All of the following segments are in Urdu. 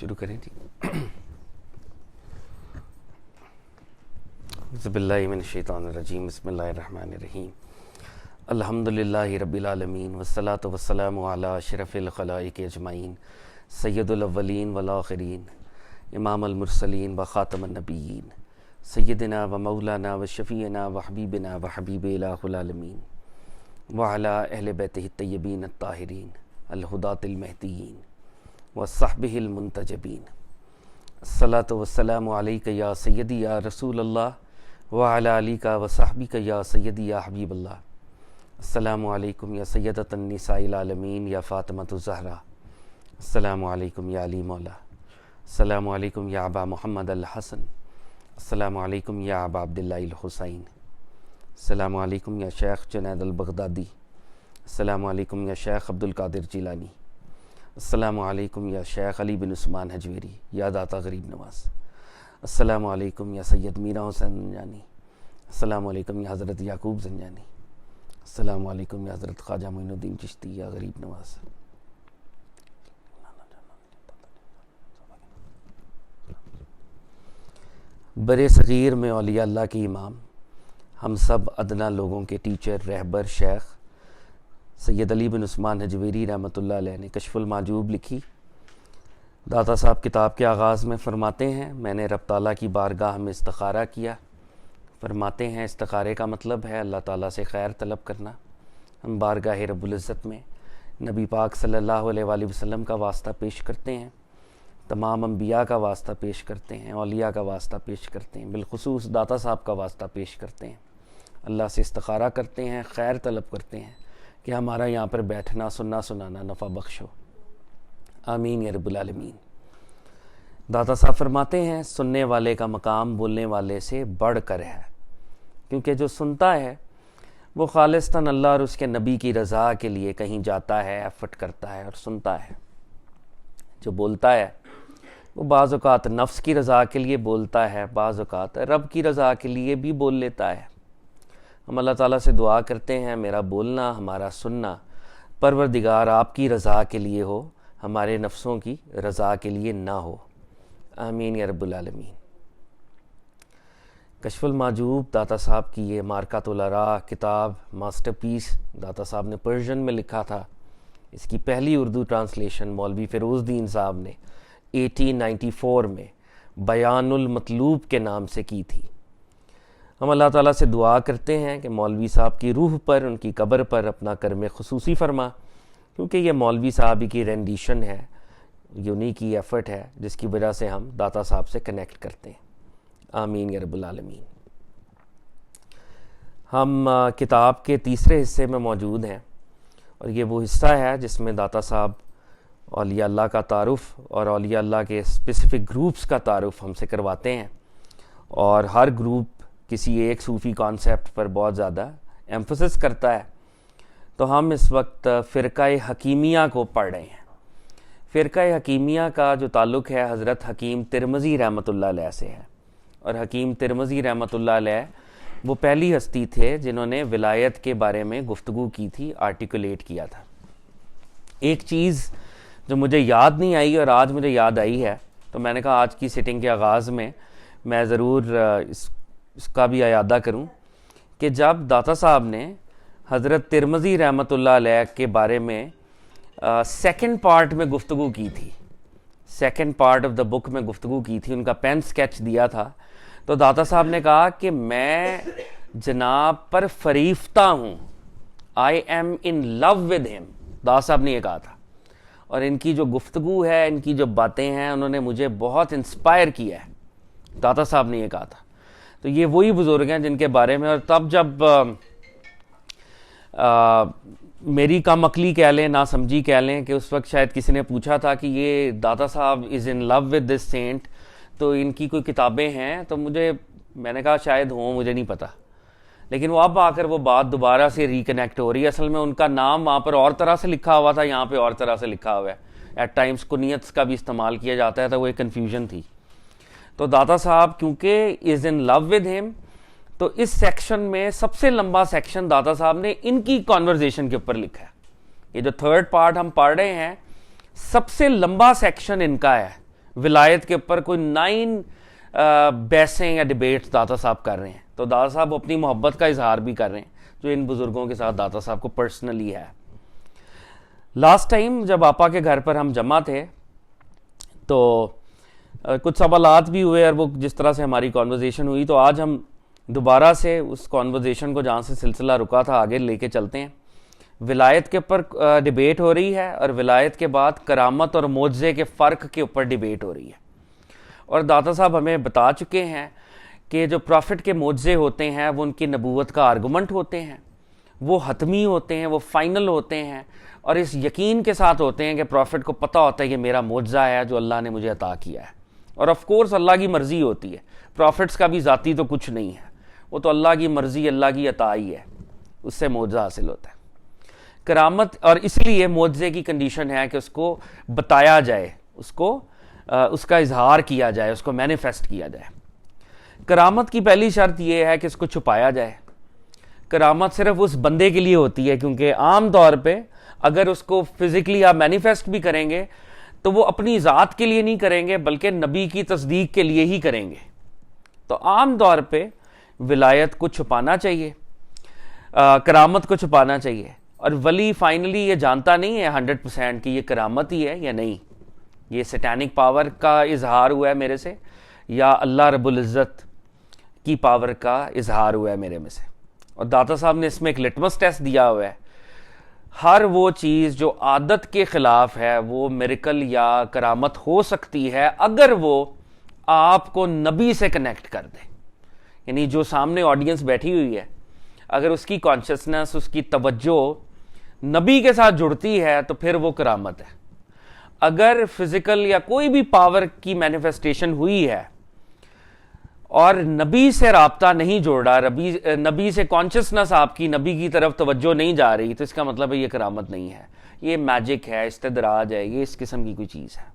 شروع کریں جی. اعوذ باللہ من الشیطان الرجیم. بسم اللہ الرحمن الرحیم. الحمدللہ رب العالمین والصلاة والسلام علی اشرف الخلائق اجمعین سید الاولین والآخرین امام المرسلین و خاتم النبیین سیدنا و مولانا و شفیعنا و حبیبنا و حبیب الہ العالمین وعلی اہل بیتہ الطیبین الطاہرین الہداۃ المہدیین وصحبہ المنتجبین. الصلاۃ والسلام علیک یا سیدی یا رسول اللہ وعلی آلک و صحبک یا سیدی یا حبیب اللہ. السلام علیکم یا سیدۃ النساء العالمین یا فاطمۃ الزہرا. السلام علیکم یا علی مولا. السلام علیکم یا ابا محمد الحسن. السلام علیکم یا ابا عبداللہ الحسین. السلام علیکم یا شیخ جنید البغدادی. السلام علیکم یا شیخ عبد القادر جیلانی. السلام علیکم یا شیخ علی بن عثمان حجویری یا داتا غریب نواز. السلام علیکم یا سید میرا حسین زنجانی. السلام علیکم یا حضرت یعقوب زنجانی. السلام علیکم یا حضرت خواجہ معین الدین چشتی یا غریب نواز. بر صغیر میں اولیاء اللہ کے امام، ہم سب ادنا لوگوں کے ٹیچر، رہبر، شیخ سید علی بن عثمان حجویری رحمۃ اللہ علیہ نے کشف المحجوب لکھی. داتا صاحب کتاب کے آغاز میں فرماتے ہیں، میں نے رب تعالیٰ کی بارگاہ میں استخارہ کیا. فرماتے ہیں استخارے کا مطلب ہے اللہ تعالیٰ سے خیر طلب کرنا. ہم بارگاہ رب العزت میں نبی پاک صلی اللہ علیہ وآلہ وسلم کا واسطہ پیش کرتے ہیں، تمام انبیاء کا واسطہ پیش کرتے ہیں، اولیاء کا واسطہ پیش کرتے ہیں، بالخصوص داتا صاحب کا واسطہ پیش کرتے ہیں. اللہ سے استخارہ کرتے ہیں، خیر طلب کرتے ہیں کہ ہمارا یہاں پر بیٹھنا، سننا، سنانا نفع بخش ہو. آمین یا رب العالمین. داتا صاحب فرماتے ہیں سننے والے کا مقام بولنے والے سے بڑھ کر ہے، کیونکہ جو سنتا ہے وہ خالصتاً اللہ اور اس کے نبی کی رضا کے لیے کہیں جاتا ہے، ایفرٹ کرتا ہے اور سنتا ہے. جو بولتا ہے وہ بعض اوقات نفس کی رضا کے لیے بولتا ہے، بعض اوقات رب کی رضا کے لیے بھی بول لیتا ہے. ہم اللہ تعالیٰ سے دعا کرتے ہیں میرا بولنا، ہمارا سننا پروردگار آپ کی رضا کے لیے ہو، ہمارے نفسوں کی رضا کے لیے نہ ہو. آمین یا رب العالمین. کشف المحجوب داتا صاحب کی یہ مارکۃ الاراء کتاب ماسٹر پیس داتا صاحب نے پرشین میں لکھا تھا. اس کی پہلی اردو ٹرانسلیشن مولوی فیروز الدین صاحب نے 1894 میں بیان المطلوب کے نام سے کی تھی. ہم اللہ تعالیٰ سے دعا کرتے ہیں کہ مولوی صاحب کی روح پر، ان کی قبر پر اپنا کرم خصوصی فرما، کیونکہ یہ مولوی صاحب کی رینڈیشن ہے، انہی کی ایفرٹ ہے جس کی وجہ سے ہم داتا صاحب سے کنیکٹ کرتے ہیں. آمین یا رب العالمین. ہم کتاب کے تیسرے حصے میں موجود ہیں، اور یہ وہ حصہ ہے جس میں داتا صاحب اولیاء اللہ کا تعارف اور اولیاء اللہ کے اسپیسیفک گروپس کا تعارف ہم سے کرواتے ہیں، اور ہر گروپ کسی ایک صوفی کانسیپٹ پر بہت زیادہ ایمفسس کرتا ہے. تو ہم اس وقت فرقہ حکیمیہ کو پڑھ رہے ہیں. فرقہ حکیمیہ کا جو تعلق ہے حضرت حکیم ترمذی رحمۃ اللہ علیہ سے ہے، اور حکیم ترمذی رحمۃ اللہ علیہ وہ پہلی ہستی تھے جنہوں نے ولایت کے بارے میں گفتگو کی تھی، آرٹیکولیٹ کیا تھا. ایک چیز جو مجھے یاد نہیں آئی اور آج مجھے یاد آئی ہے، تو میں نے کہا آج کی سیٹنگ کے آغاز میں میں ضرور اس کا بھی اعادہ کروں کہ جب داتا صاحب نے حضرت ترمذی رحمۃ اللہ علیہ کے بارے میں سیکنڈ پارٹ میں گفتگو کی تھی، سیکنڈ پارٹ آف دا بک میں گفتگو کی تھی، ان کا پین سکیچ دیا تھا، تو داتا صاحب نے کہا کہ میں جناب پر فریفتہ ہوں، I am in love with ہم. داتا صاحب نے یہ کہا تھا، اور ان کی جو گفتگو ہے، ان کی جو باتیں ہیں، انہوں نے مجھے بہت انسپائر کیا ہے. داتا صاحب نے یہ کہا تھا. تو یہ وہی بزرگ ہیں جن کے بارے میں، اور تب جب میری کم عقلی کہہ لیں، نا سمجھی کہہ لیں، کہ اس وقت شاید کسی نے پوچھا تھا کہ یہ داتا صاحب از ان لو ود دس سینٹ، تو ان کی کوئی کتابیں ہیں، تو میں نے کہا شاید ہوں، مجھے نہیں پتہ. لیکن وہ اب آ کر وہ بات دوبارہ سے ریکنیکٹ ہو رہی ہے. اصل میں ان کا نام وہاں پر اور طرح سے لکھا ہوا تھا، یہاں پہ اور طرح سے لکھا ہوا ہے. ایٹ ٹائمز کنیت کا بھی استعمال کیا جاتا ہے، تو وہ ایک کنفیوژن تھی. تو داتا صاحب کیونکہ از ان لو ود ہم، تو اس سیکشن میں سب سے لمبا سیکشن داتا صاحب نے ان کی کانورزیشن کے اوپر لکھا ہے. یہ جو تھرڈ پارٹ ہم پڑھ رہے ہیں، سب سے لمبا سیکشن ان کا ہے ولایت کے اوپر کوئی 9 بحثیں یا ڈیبیٹس داتا صاحب کر رہے ہیں. تو داتا صاحب اپنی محبت کا اظہار بھی کر رہے ہیں جو ان بزرگوں کے ساتھ داتا صاحب کو پرسنلی ہے. لاسٹ ٹائم جب آپا کے گھر پر ہم جمع تھے تو کچھ سوالات بھی ہوئے اور وہ جس طرح سے ہماری کانورزیشن ہوئی, تو آج ہم دوبارہ سے اس کانورزیشن کو جہاں سے سلسلہ رکا تھا آگے لے کے چلتے ہیں. ولایت کے اوپر ڈیبیٹ ہو رہی ہے اور ولایت کے بعد کرامت اور معجزے کے فرق کے اوپر ڈیبیٹ ہو رہی ہے. اور داتا صاحب ہمیں بتا چکے ہیں کہ جو پرافٹ کے معجزے ہوتے ہیں وہ ان کی نبوت کا آرگومنٹ ہوتے ہیں, وہ حتمی ہوتے ہیں, وہ فائنل ہوتے ہیں, اور اس یقین کے ساتھ ہوتے ہیں کہ پرافٹ کو پتہ ہوتا ہے کہ میرا معجزہ ہے جو اللہ نے مجھے عطا کیا ہے. اور آف کورس اللہ کی مرضی ہوتی ہے, پرافٹس کا بھی ذاتی تو کچھ نہیں ہے, وہ تو اللہ کی مرضی, اللہ کی عطا ہی ہے, اس سے معجزہ حاصل ہوتا ہے. کرامت, اور اس لیے معجزے کی کنڈیشن ہے کہ اس کو بتایا جائے, اس کا اظہار کیا جائے, اس کو مینیفیسٹ کیا جائے. کرامت کی پہلی شرط یہ ہے کہ اس کو چھپایا جائے. کرامت صرف اس بندے کے لیے ہوتی ہے کیونکہ عام طور پہ اگر اس کو فزیکلی آپ مینیفیسٹ بھی کریں گے تو وہ اپنی ذات کے لیے نہیں کریں گے بلکہ نبی کی تصدیق کے لیے ہی کریں گے. تو عام طور پہ ولایت کو چھپانا چاہیے, کرامت کو چھپانا چاہیے, اور ولی فائنلی یہ جانتا نہیں ہے 100% کہ یہ کرامت ہی ہے یا نہیں, یہ سیٹینک پاور کا اظہار ہوا ہے میرے سے یا اللہ رب العزت کی پاور کا اظہار ہوا ہے میرے میں سے. اور داتا صاحب نے اس میں ایک لٹمس ٹیسٹ دیا ہوا ہے, ہر وہ چیز جو عادت کے خلاف ہے وہ میریکل یا کرامت ہو سکتی ہے اگر وہ آپ کو نبی سے کنیکٹ کر دے. یعنی جو سامنے آڈینس بیٹھی ہوئی ہے اگر اس کی کانشسنس, اس کی توجہ نبی کے ساتھ جڑتی ہے تو پھر وہ کرامت ہے. اگر فزیکل یا کوئی بھی پاور کی مینیفیسٹیشن ہوئی ہے اور نبی سے رابطہ نہیں جوڑ رہا, نبی سے کانشسنس آپ کی نبی کی طرف توجہ نہیں جا رہی, تو اس کا مطلب ہے یہ کرامت نہیں ہے, یہ میجک ہے, استدراج ہے, یہ اس قسم کی کوئی چیز ہے.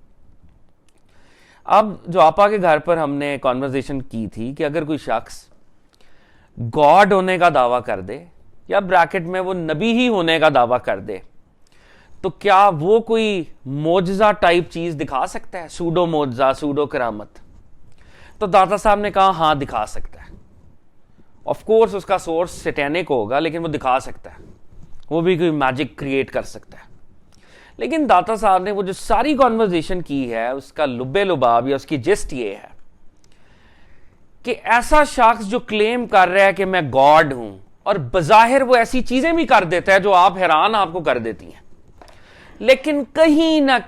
اب جو آپا کے گھر پر ہم نے کانورزیشن کی تھی کہ اگر کوئی شخص گاڈ ہونے کا دعویٰ کر دے یا بریکٹ میں وہ نبی ہی ہونے کا دعویٰ کر دے تو کیا وہ کوئی معجزہ ٹائپ چیز دکھا سکتا ہے, سوڈو معجزہ, سوڈو کرامت؟ تو داتا صاحب نے کہا ہاں دکھا سکتا ہے. آف کورس اس کا سورس سیٹینک ہوگا لیکن وہ دکھا سکتا ہے, وہ بھی کوئی میجک کریٹ کر سکتا ہے. لیکن داتا صاحب نے وہ جو ساری کانورزیشن کی ہے اس کا لب لباب یا اس کی جسٹ یہ ہے کہ ایسا شخص جو کلیم کر رہا ہے کہ میں گاڈ ہوں اور بظاہر وہ ایسی چیزیں بھی کر دیتا ہے جو آپ حیران آپ کو کر دیتی ہیں, لیکن کہیں نہ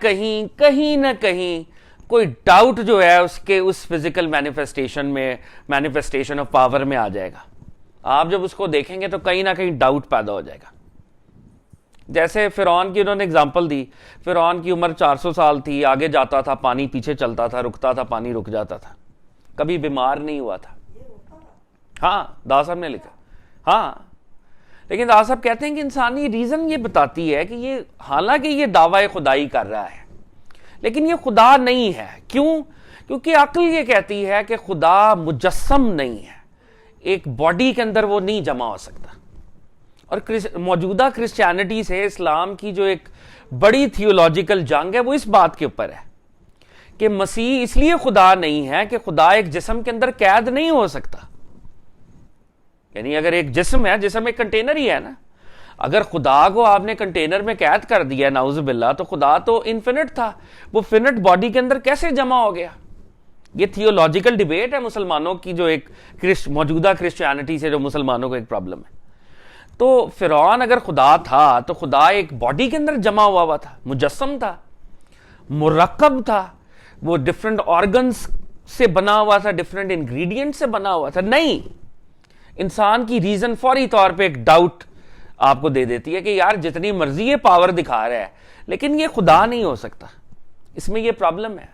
کہیں کوئی ڈاؤٹ جو ہے اس کے اس فزیکل مینیفیسٹیشن آف پاور میں آ جائے گا. آپ جب اس کو دیکھیں گے تو کہیں نہ کہیں ڈاؤٹ پیدا ہو جائے گا. جیسے فرعون کی انہوں نے اگزامپل دی, فرعون کی عمر 400 سال تھی, آگے جاتا تھا, پانی پیچھے چلتا تھا, رکتا تھا, پانی رک جاتا تھا, کبھی بیمار نہیں ہوا تھا. ہاں دادا صاحب نے لکھا, ہاں. لیکن دادا صاحب کہتے ہیں کہ انسانی ریزن یہ بتاتی ہے کہ یہ حالانکہ یہ دعویٰ خدائی کر رہا ہے لیکن یہ خدا نہیں ہے. کیوں؟ کیونکہ عقل یہ کہتی ہے کہ خدا مجسم نہیں ہے, ایک باڈی کے اندر وہ نہیں جمع ہو سکتا. اور موجودہ کرسچینٹی سے اسلام کی جو ایک بڑی تھیولوجیکل جنگ ہے وہ اس بات کے اوپر ہے کہ مسیح اس لیے خدا نہیں ہے کہ خدا ایک جسم کے اندر قید نہیں ہو سکتا. یعنی اگر ایک جسم ہے, جسم ایک کنٹینر ہی ہے نا, اگر خدا کو آپ نے کنٹینر میں قید کر دیا نعوذ باللہ تو خدا تو انفینٹ تھا, وہ فینٹ باڈی کے اندر کیسے جمع ہو گیا؟ یہ تھیولوجیکل ڈیبیٹ ہے مسلمانوں کی, جو ایک موجودہ کرسچینٹی سے جو مسلمانوں کو ایک پرابلم ہے. تو فرعون اگر خدا تھا تو خدا ایک باڈی کے اندر جمع ہوا تھا, مجسم تھا, مرکب تھا, وہ ڈفرنٹ آرگنز سے بنا ہوا تھا, ڈفرنٹ انگریڈینٹ سے بنا ہوا تھا. نہیں, انسان کی ریزن فوری طور پہ ایک ڈاؤٹ آپ کو دے دیتی ہے کہ یار جتنی مرضی یہ پاور دکھا رہا ہے لیکن یہ خدا نہیں ہو سکتا. اس میں یہ پرابلم ہے.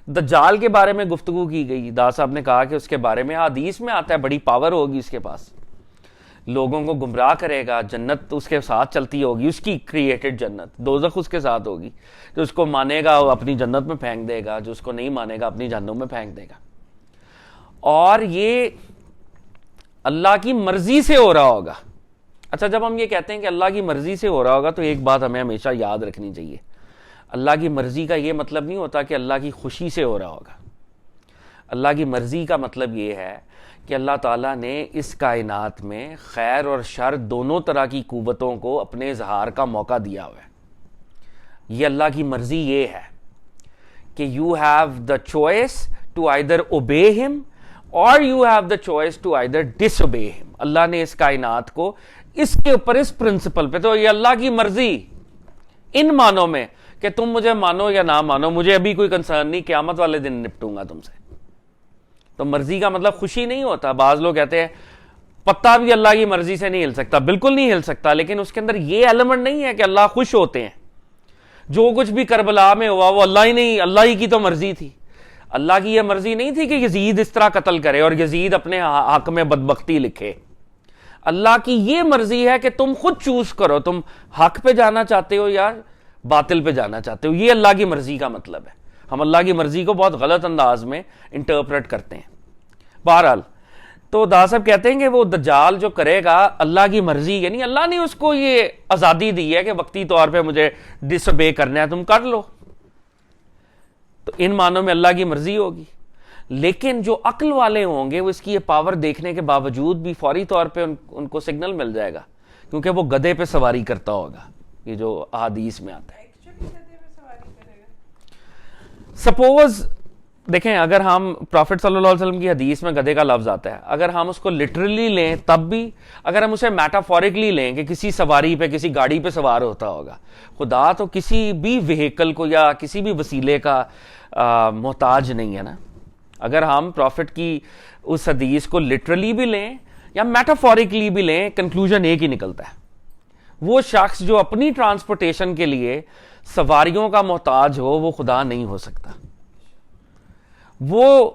دجال کے بارے میں گفتگو کی گئی, دادا صاحب نے کہا کہ اس کے بارے میں حدیث میں آتا ہے بڑی پاور ہوگی اس کے پاس, لوگوں کو گمراہ کرے گا, جنت اس کے ساتھ چلتی ہوگی, اس کی کریٹڈ جنت, دوزخ اس کے ساتھ ہوگی, جو اس کو مانے گا وہ اپنی جنت میں پھینک دے گا, جو اس کو نہیں مانے گا اپنی جہنم میں پھینک دے گا. اور یہ اللہ کی مرضی سے ہو رہا ہوگا. اچھا, جب ہم یہ کہتے ہیں کہ اللہ کی مرضی سے ہو رہا ہوگا تو ایک بات ہمیں ہمیشہ یاد رکھنی چاہیے, اللہ کی مرضی کا یہ مطلب نہیں ہوتا کہ اللہ کی خوشی سے ہو رہا ہوگا. اللہ کی مرضی کا مطلب یہ ہے کہ اللہ تعالیٰ نے اس کائنات میں خیر اور شر دونوں طرح کی قوتوں کو اپنے اظہار کا موقع دیا ہوا ہے. یہ اللہ کی مرضی یہ ہے کہ you have the choice to either obey him اور you have the choice to either disobey him. Allah نے اس کائنات کو اس کے اوپر اس پرنسپل پہ, تو یہ اللہ کی مرضی ان معنوں میں کہ تم مجھے مانو یا نہ مانو, مجھے ابھی کوئی کنسرن نہیں, قیامت والے دن نپٹوں گا تم سے. تو مرضی کا مطلب خوشی نہیں ہوتا. بعض لوگ کہتے ہیں پتا بھی اللہ کی مرضی سے نہیں ہل سکتا. بالکل نہیں ہل سکتا, لیکن اس کے اندر یہ ایلیمنٹ نہیں ہے کہ اللہ خوش ہوتے ہیں. جو کچھ بھی کربلا میں ہوا وہ اللہ ہی نہیں, اللہ ہی کی تو مرضی تھی. اللہ کی یہ مرضی نہیں تھی کہ یزید اس طرح قتل کرے اور یزید اپنے حق میں بدبختی لکھے. اللہ کی یہ مرضی ہے کہ تم خود چوز کرو, تم حق پہ جانا چاہتے ہو یا باطل پہ جانا چاہتے ہو. یہ اللہ کی مرضی کا مطلب ہے. ہم اللہ کی مرضی کو بہت غلط انداز میں انٹرپریٹ کرتے ہیں. بہرحال تو دا صاحب کہتے ہیں کہ وہ دجال جو کرے گا اللہ کی مرضی, یعنی اللہ نے اس کو یہ آزادی دی ہے کہ وقتی طور پہ مجھے ڈس اوبے کرنا ہے تم کر لو. تو ان معنوں میں اللہ کی مرضی ہوگی. لیکن جو عقل والے ہوں گے وہ اس کی یہ پاور دیکھنے کے باوجود بھی فوری طور پہ ان کو سگنل مل جائے گا, کیونکہ وہ گدھے پہ سواری کرتا ہوگا. یہ جو احادیث میں آتا ہے. سپوز دیکھیں, اگر ہم پروفٹ صلی اللہ علیہ وسلم کی حدیث میں گدھے کا لفظ آتا ہے, اگر ہم اس کو لٹرلی لیں تب بھی, اگر ہم اسے میٹافورکلی لیں کہ کسی سواری پہ کسی گاڑی پہ سوار ہوتا ہوگا, خدا تو کسی بھی وہیکل کو یا کسی بھی وسیلے کا محتاج نہیں ہے نا. اگر ہم پروفٹ کی اس حدیث کو لٹرلی بھی لیں یا میٹافورکلی بھی لیں, کنکلوژن ایک ہی نکلتا ہے. وہ شخص جو اپنی ٹرانسپورٹیشن کے لیے سواریوں کا محتاج ہو وہ خدا نہیں ہو سکتا. وہ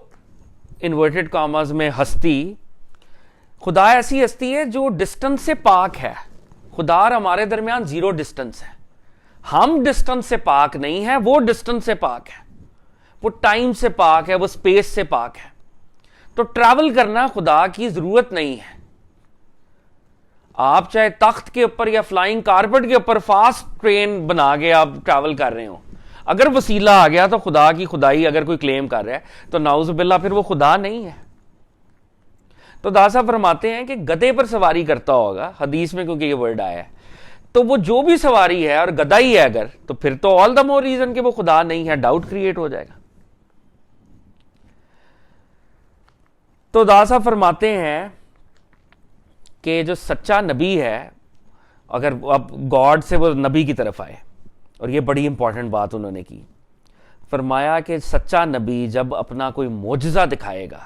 انورٹڈ کاماز میں ہستی, خدا ایسی ہستی ہے جو ڈسٹنس سے پاک ہے. خدا اور ہمارے درمیان زیرو ڈسٹنس ہے. ہم ڈسٹنس سے پاک نہیں ہے, وہ ڈسٹنس سے پاک ہے, وہ ٹائم سے پاک ہے, وہ اسپیس سے پاک ہے. تو ٹریول کرنا خدا کی ضرورت نہیں ہے. آپ چاہے تخت کے اوپر یا فلائنگ کارپٹ کے اوپر فاسٹ ٹرین بنا کے آپ ٹریول کر رہے ہو, اگر وسیلہ آ گیا تو خدا کی خدائی اگر کوئی کلیم کر رہا ہے تو نعوذ باللہ پھر وہ خدا نہیں ہے. تو دا صاحب فرماتے ہیں کہ گدھے پر سواری کرتا ہوگا حدیث میں, کیونکہ یہ ورڈ آیا ہے, تو وہ جو بھی سواری ہے اور گدھا ہی ہے اگر, تو پھر تو آل دا مور ریزن کہ وہ خدا نہیں ہے, ڈاؤٹ کریٹ ہو جائے گا. تو دا صاحب فرماتے ہیں کہ جو سچا نبی ہے, اگر اب گاڈ سے وہ نبی کی طرف آئے, اور یہ بڑی امپورٹنٹ بات انہوں نے کی, فرمایا کہ سچا نبی جب اپنا کوئی معجزہ دکھائے گا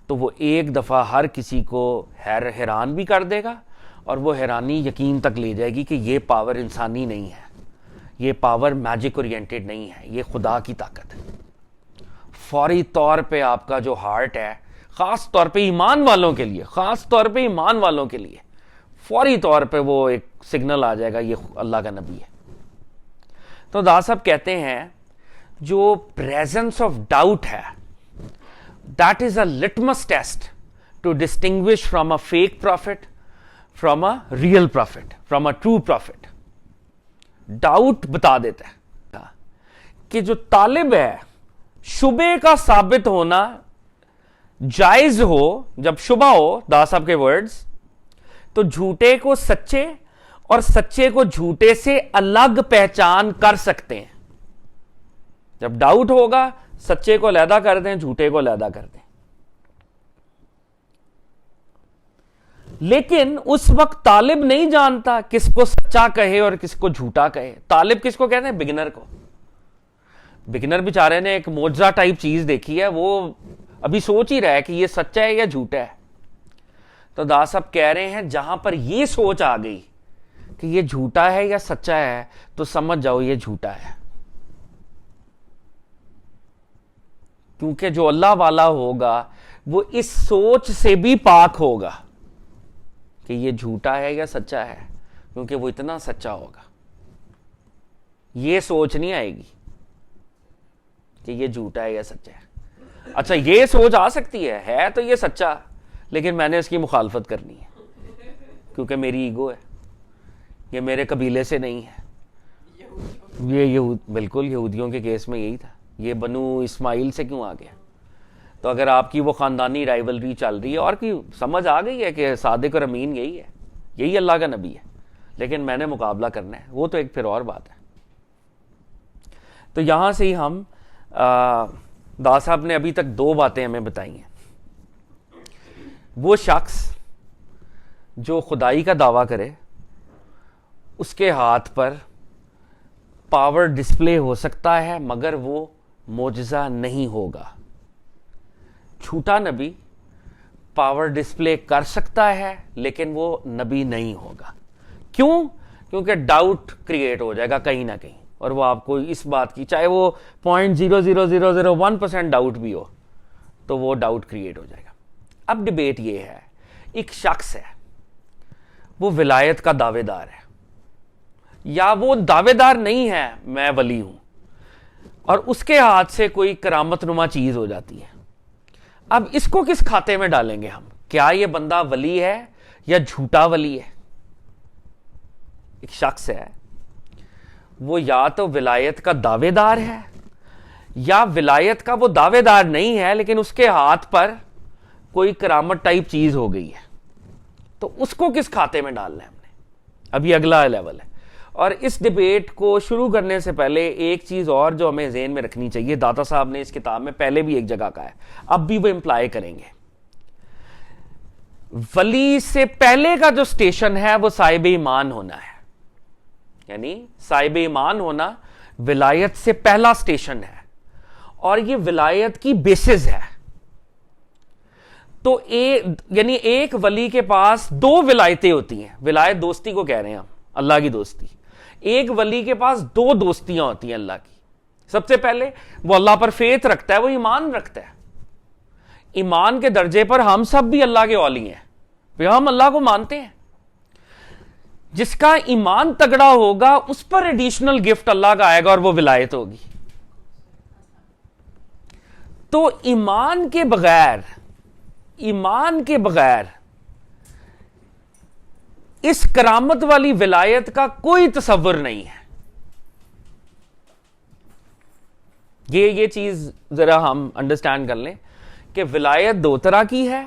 تو وہ ایک دفعہ ہر کسی کو حیران بھی کر دے گا, اور وہ حیرانی یقین تک لے جائے گی کہ یہ پاور انسانی نہیں ہے, یہ پاور میجک اورینٹڈ نہیں ہے, یہ خدا کی طاقت ہے. فوری طور پہ آپ کا جو ہارٹ ہے, خاص طور پہ ایمان والوں کے لیے, خاص طور پہ ایمان والوں کے لیے فوری طور پہ وہ ایک سگنل آ جائے گا یہ اللہ کا نبی ہے. تو دا صاحب کہتے ہیں جو پریزنس آف ڈاؤٹ ہے, that is a litmus test to distinguish from a fake prophet from a real prophet from a true prophet. Doubt بتا دیتا ہے کہ جو طالب ہے شبے کا ثابت ہونا جائز ہو, جب شبہ ہو, دا صاحب کے ورڈز, تو جھوٹے کو سچے اور سچے کو جھوٹے سے الگ پہچان کر سکتے ہیں. جب ڈاؤٹ ہوگا سچے کو علیحدہ کر دیں, جھوٹے کو علیحدہ کر دیں. لیکن اس وقت طالب نہیں جانتا کس کو سچا کہے اور کس کو جھوٹا کہے. طالب کس کو کہتے ہیں؟ بگنر کو. بگنر بیچارے نے ایک معجزہ ٹائپ چیز دیکھی ہے, وہ ابھی سوچ ہی رہا ہے کہ یہ سچا ہے یا جھوٹا ہے. تو دا صاحب کہہ رہے ہیں جہاں پر یہ سوچ آ گئی کہ یہ جھوٹا ہے یا سچا ہے, تو سمجھ جاؤ یہ جھوٹا ہے. کیونکہ جو اللہ والا ہوگا وہ اس سوچ سے بھی پاک ہوگا کہ یہ جھوٹا ہے یا سچا ہے, کیونکہ وہ اتنا سچا ہوگا. یہ سوچ نہیں آئے گی کہ یہ جھوٹا ہے یا سچا ہے. اچھا یہ سوچ آ سکتی ہے تو یہ سچا, لیکن میں نے اس کی مخالفت کرنی ہے کیونکہ میری ایگو ہے, یہ میرے قبیلے سے نہیں ہے, یہ بالکل یہودیوں کے کیس میں یہی تھا. یہ بنو اسماعیل سے کیوں آ گیا؟ تو اگر آپ کی وہ خاندانی رائیولری چل رہی ہے اور کی سمجھ آ گئی ہے کہ صادق اور امین یہی ہے, یہی اللہ کا نبی ہے, لیکن میں نے مقابلہ کرنا ہے, وہ تو ایک پھر اور بات ہے. تو یہاں سے ہی ہم دا صاحب نے ابھی تک 2 باتیں ہمیں بتائی ہیں. وہ شخص جو خدائی کا دعویٰ کرے اس کے ہاتھ پر پاور ڈسپلے ہو سکتا ہے مگر وہ معجزہ نہیں ہوگا. جھوٹا نبی پاور ڈسپلے کر سکتا ہے لیکن وہ نبی نہیں ہوگا. کیوں؟ کیونکہ ڈاؤٹ کریٹ ہو جائے گا کہیں نہ کہیں, اور وہ آپ کو اس بات کی, چاہے وہ 0.00001% ڈاؤٹ بھی ہو, تو وہ ڈاؤٹ کریٹ ہو جائے گا. اب ڈبیٹ یہ ہے, ایک شخص ہے وہ ولایت کا دعوے دار ہے, یا وہ دعوے دار نہیں ہے میں ولی ہوں, اور اس کے ہاتھ سے کوئی کرامت نما چیز ہو جاتی ہے. اب اس کو کس کھاتے میں ڈالیں گے ہم؟ کیا یہ بندہ ولی ہے یا جھوٹا ولی ہے؟ ایک شخص ہے وہ یا تو ولایت کا دعوے دار ہے یا ولایت کا وہ دعوے دار نہیں ہے لیکن اس کے ہاتھ پر کوئی کرامت ٹائپ چیز ہو گئی ہے, تو اس کو کس کھاتے میں ڈالنا ہے ہم نے؟ ابھی اگلا لیول ہے. اور اس ڈیبیٹ کو شروع کرنے سے پہلے ایک چیز اور جو ہمیں ذہن میں رکھنی چاہیے, داتا صاحب نے اس کتاب میں پہلے بھی ایک جگہ کہا ہے, اب بھی وہ امپلائی کریں گے. ولی سے پہلے کا جو سٹیشن ہے وہ صاحب ایمان ہونا ہے, یعنی صاحب ایمان ہونا ولایت سے پہلا سٹیشن ہے, اور یہ ولایت کی بیسز ہے. تو یعنی ایک ولی کے پاس 2 ولایتیں ہوتی ہیں. ولایت دوستی کو کہہ رہے ہیں ہم, اللہ کی دوستی. ایک ولی کے پاس 2 دوستیاں ہوتی ہیں اللہ کی. سب سے پہلے وہ اللہ پر فیتھ رکھتا ہے, وہ ایمان رکھتا ہے. ایمان کے درجے پر ہم سب بھی اللہ کے اولی ہیں, پھر ہم اللہ کو مانتے ہیں. جس کا ایمان تگڑا ہوگا اس پر ایڈیشنل گفٹ اللہ کا آئے گا اور وہ ولایت ہوگی. تو ایمان کے بغیر اس کرامت والی ولایت کا کوئی تصور نہیں ہے. یہ چیز ذرا ہم انڈرسٹینڈ کر لیں کہ ولایت 2 طرح کی ہے.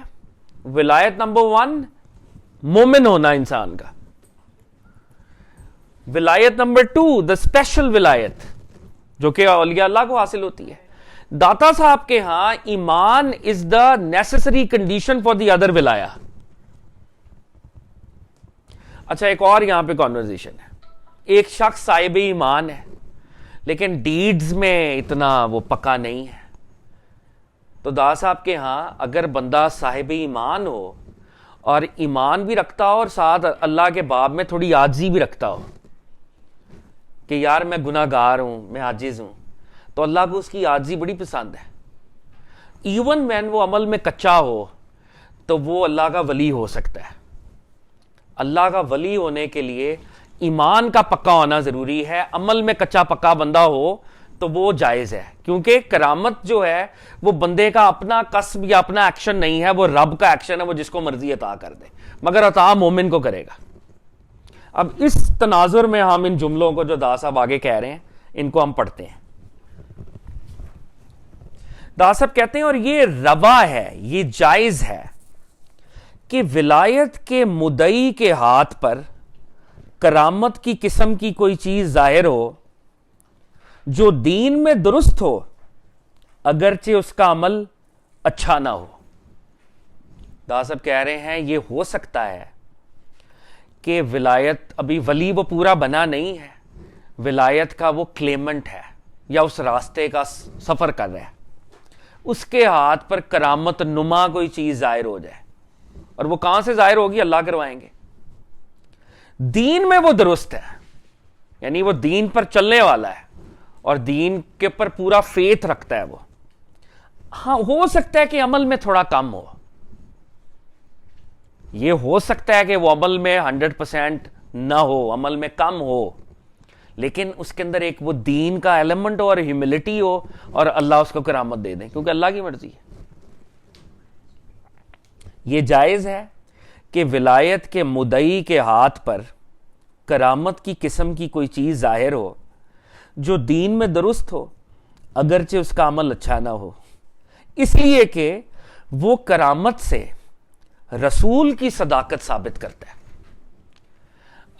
ولایت نمبر 1 مومن ہونا انسان کا. ولایت نمبر 2 دا اسپیشل ولایت جو کہ اولیاء اللہ کو حاصل ہوتی ہے. داتا صاحب کے ہاں ایمان is the necessary condition for the other ولایا. اچھا, ایک اور یہاں پہ کانورزیشن ہے. ایک شخص صاحب ایمان ہے لیکن ڈیڈز میں اتنا وہ پکا نہیں ہے. تو دا صاحب کے ہاں اگر بندہ صاحب ایمان ہو اور ایمان بھی رکھتا ہو اور ساتھ اللہ کے باب میں تھوڑی عاجزی بھی رکھتا ہو کہ یار میں گناہ گار ہوں, میں عاجز ہوں, تو اللہ کو اس کی عاجزی بڑی پسند ہے. ایون وین وہ عمل میں کچا ہو تو وہ اللہ کا ولی ہو سکتا ہے. اللہ کا ولی ہونے کے لیے ایمان کا پکا ہونا ضروری ہے. عمل میں کچا پکا بندہ ہو تو وہ جائز ہے, کیونکہ کرامت جو ہے وہ بندے کا اپنا کسب یا اپنا ایکشن نہیں ہے, وہ رب کا ایکشن ہے, وہ جس کو مرضی عطا کر دے, مگر عطا مومن کو کرے گا. اب اس تناظر میں ہم ان جملوں کو جو دا صاحب آگے کہہ رہے ہیں ان کو ہم پڑھتے ہیں. دا صاحب کہتے ہیں اور یہ روا ہے, یہ جائز ہے کہ ولایت کے مدعی کے ہاتھ پر کرامت کی قسم کی کوئی چیز ظاہر ہو جو دین میں درست ہو اگرچہ اس کا عمل اچھا نہ ہو. دا صاحب کہہ رہے ہیں یہ ہو سکتا ہے کہ ولایت ابھی ولی وہ پورا بنا نہیں ہے, ولایت کا وہ کلیمنٹ ہے یا اس راستے کا سفر کر رہا ہے, اس کے ہاتھ پر کرامت نما کوئی چیز ظاہر ہو جائے, اور وہ کہاں سے ظاہر ہوگی؟ اللہ کروائیں گے. دین میں وہ درست ہے, یعنی وہ دین پر چلنے والا ہے اور دین کے پر پورا فیتھ رکھتا ہے وہ. ہاں ہو سکتا ہے کہ عمل میں تھوڑا کم ہو, یہ ہو سکتا ہے کہ وہ عمل میں 100% نہ ہو, عمل میں کم ہو, لیکن اس کے اندر ایک وہ دین کا ایلیمنٹ ہو اور ہیوملٹی ہو اور اللہ اس کو کرامت دے دیں, کیونکہ اللہ کی مرضی ہے. یہ جائز ہے کہ ولایت کے مدعی کے ہاتھ پر کرامت کی قسم کی کوئی چیز ظاہر ہو جو دین میں درست ہو اگرچہ اس کا عمل اچھا نہ ہو، اس لیے کہ وہ کرامت سے رسول کی صداقت ثابت کرتا ہے۔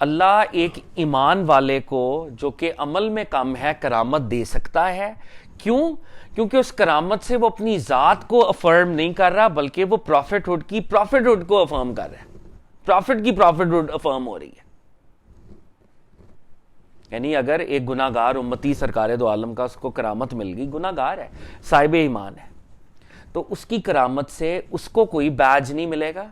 اللہ ایک ایمان والے کو جو کہ عمل میں کم ہے کرامت دے سکتا ہے، کیوں؟ کیونکہ اس کرامت سے وہ اپنی ذات کو افرم نہیں کر رہا، بلکہ وہ پروفٹ کو افرم کر رہا ہے، پروفٹ کی پروفٹ افرم ہو رہی ہے۔ یعنی اگر ایک گناہ گار امتی سرکار دو عالم کا اس کو کرامت مل گئی، گناہ گار ہے، صاحب ایمان ہے، تو اس کی کرامت سے اس کو کوئی بیج نہیں ملے گا،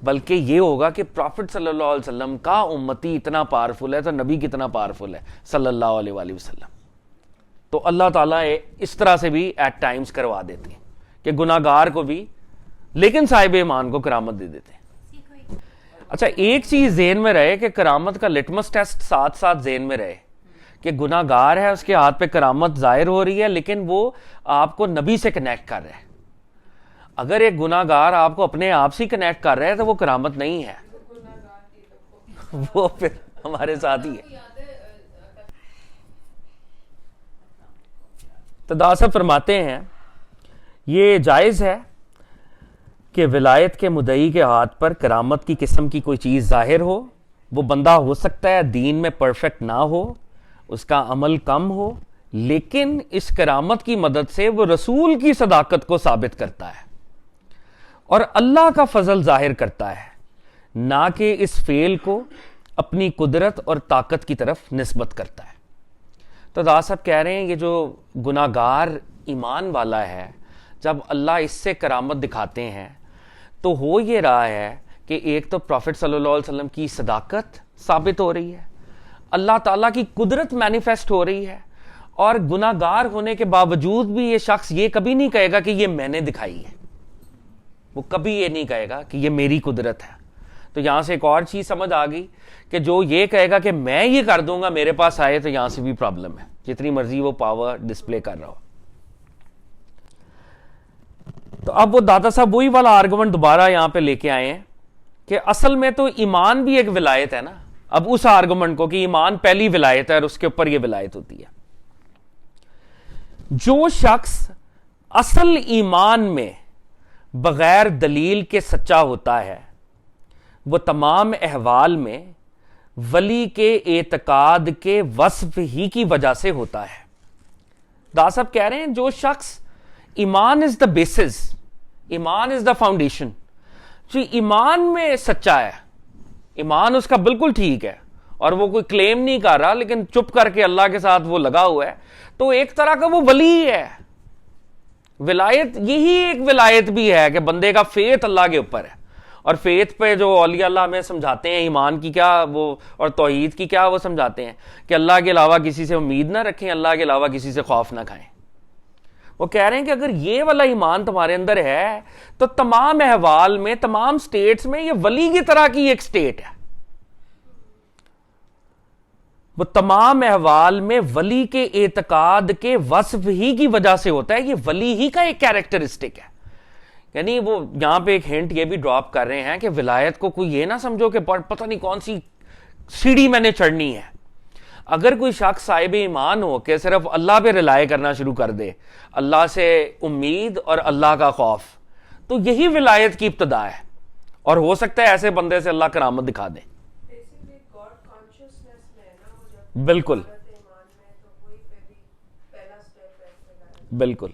بلکہ یہ ہوگا کہ پروفٹ صلی اللہ علیہ وسلم کا امتی اتنا پاورفل ہے تو نبی کتنا پاورفل ہے صلی اللہ علیہ وآلہ وسلم۔ تو اللہ تعالیٰ اس طرح سے بھی ایٹ ٹائمز کروا دیتے ہیں کہ گناہ گار کو بھی لیکن صاحب ایمان کو کرامت دے دیتے ہیں۔ اچھا ایک چیز ذہن میں رہے کہ کرامت کا لٹمس ٹیسٹ ساتھ ساتھ ذہن میں رہے کہ گناہ گار ہے، اس کے ہاتھ پہ کرامت ظاہر ہو رہی ہے، لیکن وہ آپ کو نبی سے کنیکٹ کر رہا ہے۔ اگر ایک گناہ گار آپ کو اپنے آپ سے کنیکٹ کر رہا ہے تو وہ کرامت نہیں ہے، وہ پھر ہمارے ساتھ ہی ہے۔ تو دا صاحب فرماتے ہیں یہ جائز ہے کہ ولایت کے مدعی کے ہاتھ پر کرامت کی قسم کی کوئی چیز ظاہر ہو، وہ بندہ ہو سکتا ہے دین میں پرفیکٹ نہ ہو، اس کا عمل کم ہو، لیکن اس کرامت کی مدد سے وہ رسول کی صداقت کو ثابت کرتا ہے اور اللہ کا فضل ظاہر کرتا ہے، نہ کہ اس فعل کو اپنی قدرت اور طاقت کی طرف نسبت کرتا ہے۔ تو دا صاحب کہہ رہے ہیں یہ جو گناہ گار ایمان والا ہے، جب اللہ اس سے کرامت دکھاتے ہیں تو ہو یہ رہا ہے کہ ایک تو پروفٹ صلی اللہ علیہ وسلم کی صداقت ثابت ہو رہی ہے، اللہ تعالیٰ کی قدرت مینیفیسٹ ہو رہی ہے، اور گناہ گار ہونے کے باوجود بھی یہ شخص یہ کبھی نہیں کہے گا کہ یہ میں نے دکھائی ہے، وہ کبھی یہ نہیں کہے گا کہ یہ میری قدرت ہے۔ تو یہاں سے ایک اور چیز سمجھ آ گئی کہ جو یہ کہے گا کہ میں یہ کر دوں گا میرے پاس آئے، تو یہاں سے بھی پرابلم ہے، جتنی مرضی وہ پاور ڈسپلے کر رہا ہو۔ تو اب وہ دادا صاحب وہی والا آرگومنٹ دوبارہ یہاں پہ لے کے آئے ہیں کہ اصل میں تو ایمان بھی ایک ولایت ہے نا، اب اس آرگومنٹ کو کہ ایمان پہلی ولایت ہے اور اس کے اوپر یہ ولایت ہوتی ہے۔ جو شخص اصل ایمان میں بغیر دلیل کے سچا ہوتا ہے وہ تمام احوال میں ولی کے اعتقاد کے وصف ہی کی وجہ سے ہوتا ہے۔ دا صاحب کہہ رہے ہیں جو شخص ایمان از دا بیسس، ایمان از دا فاؤنڈیشن، جو ایمان میں سچا ہے، ایمان اس کا بالکل ٹھیک ہے اور وہ کوئی کلیم نہیں کر رہا لیکن چپ کر کے اللہ کے ساتھ وہ لگا ہوا ہے، تو ایک طرح کا وہ ولی ہے۔ ولایت یہی ایک ولایت بھی ہے کہ بندے کا فیتھ اللہ کے اوپر ہے، اور فیتھ پہ جو اولیاء اللہ ہمیں سمجھاتے ہیں ایمان کی کیا وہ اور توحید کی کیا وہ سمجھاتے ہیں کہ اللہ کے علاوہ کسی سے امید نہ رکھیں، اللہ کے علاوہ کسی سے خوف نہ کھائیں۔ وہ کہہ رہے ہیں کہ اگر یہ والا ایمان تمہارے اندر ہے تو تمام احوال میں، تمام سٹیٹس میں یہ ولی کی طرح کی ایک سٹیٹ ہے، وہ تمام احوال میں ولی کے اعتقاد کے وصف ہی کی وجہ سے ہوتا ہے، یہ ولی ہی کا ایک کیریکٹرسٹک ہے۔ یعنی وہ یہاں پہ ایک ہنٹ یہ بھی ڈراپ کر رہے ہیں کہ ولایت کو کوئی یہ نہ سمجھو کہ پتہ نہیں کون سی سیڑھی میں نے چڑھنی ہے۔ اگر کوئی شخص صاحب ایمان ہو کہ صرف اللہ پہ ریلائے کرنا شروع کر دے، اللہ سے امید اور اللہ کا خوف، تو یہی ولایت کی ابتدا ہے، اور ہو سکتا ہے ایسے بندے سے اللہ کرامت دکھا دے۔ بالکل بالکل۔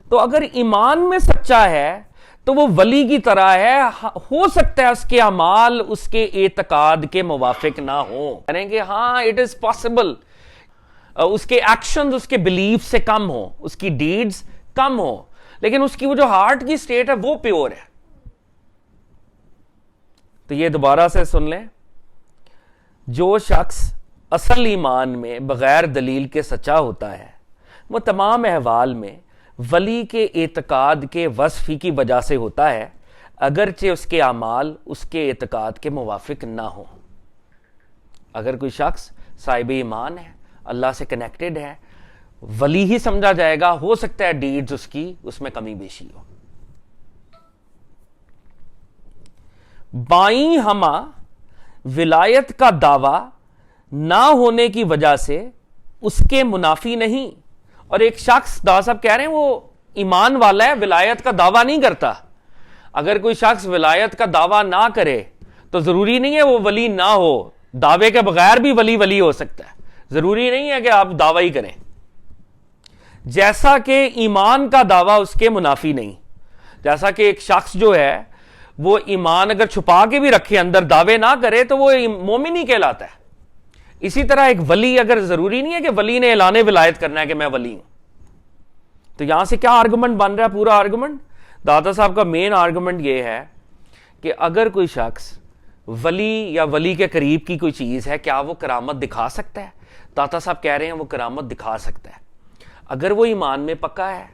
تو اگر ایمان میں سچا ہے تو وہ ولی کی طرح ہے، ہو سکتا ہے اس کے اعمال اس کے اعتقاد کے موافق نہ ہوں، کہیں گے ہاں اٹ از پاسبل، اس کے ایکشنز اس کے بلیف سے کم ہوں، اس کی ڈیڈز کم ہوں، لیکن اس کی وہ جو ہارٹ کی سٹیٹ ہے وہ پیور ہے۔ تو یہ دوبارہ سے سن لیں، جو شخص اصل ایمان میں بغیر دلیل کے سچا ہوتا ہے وہ تمام احوال میں ولی کے اعتقاد کے وصف ہی کی وجہ سے ہوتا ہے، اگرچہ اس کے اعمال اس کے اعتقاد کے موافق نہ ہوں۔ اگر کوئی شخص صاحب ایمان ہے، اللہ سے کنیکٹڈ ہے، ولی ہی سمجھا جائے گا، ہو سکتا ہے ڈیڈز اس کی اس میں کمی بیشی ہو۔ بائیں ہمہ ولایت کا دعویٰ نہ ہونے کی وجہ سے اس کے منافی نہیں. اور ایک شخص دادا صاحب کہہ رہے ہیں وہ ایمان والا ہے, ولایت کا دعویٰ نہیں کرتا. اگر کوئی شخص ولایت کا دعویٰ نہ کرے تو ضروری نہیں ہے وہ ولی نہ ہو, دعوے کے بغیر بھی ولی ہو سکتا ہے. ضروری نہیں ہے کہ آپ دعویٰ ہی کریں. جیسا کہ ایمان کا دعویٰ اس کے منافی نہیں, جیسا کہ ایک شخص جو ہے وہ ایمان اگر چھپا کے بھی رکھے, اندر دعوے نہ کرے, تو وہ مومن ہی کہلاتا ہے. اسی طرح ایک ولی, اگر ضروری نہیں ہے کہ ولی نے اعلان ولایت کرنا ہے کہ میں ولی ہوں. تو یہاں سے کیا آرگومنٹ بن رہا ہے؟ پورا آرگومنٹ دادا صاحب کا مین آرگومنٹ یہ ہے کہ اگر کوئی شخص ولی یا ولی کے قریب کی کوئی چیز ہے, کیا وہ کرامت دکھا سکتا ہے؟ دادا صاحب کہہ رہے ہیں وہ کرامت دکھا سکتا ہے. اگر وہ ایمان میں پکا ہے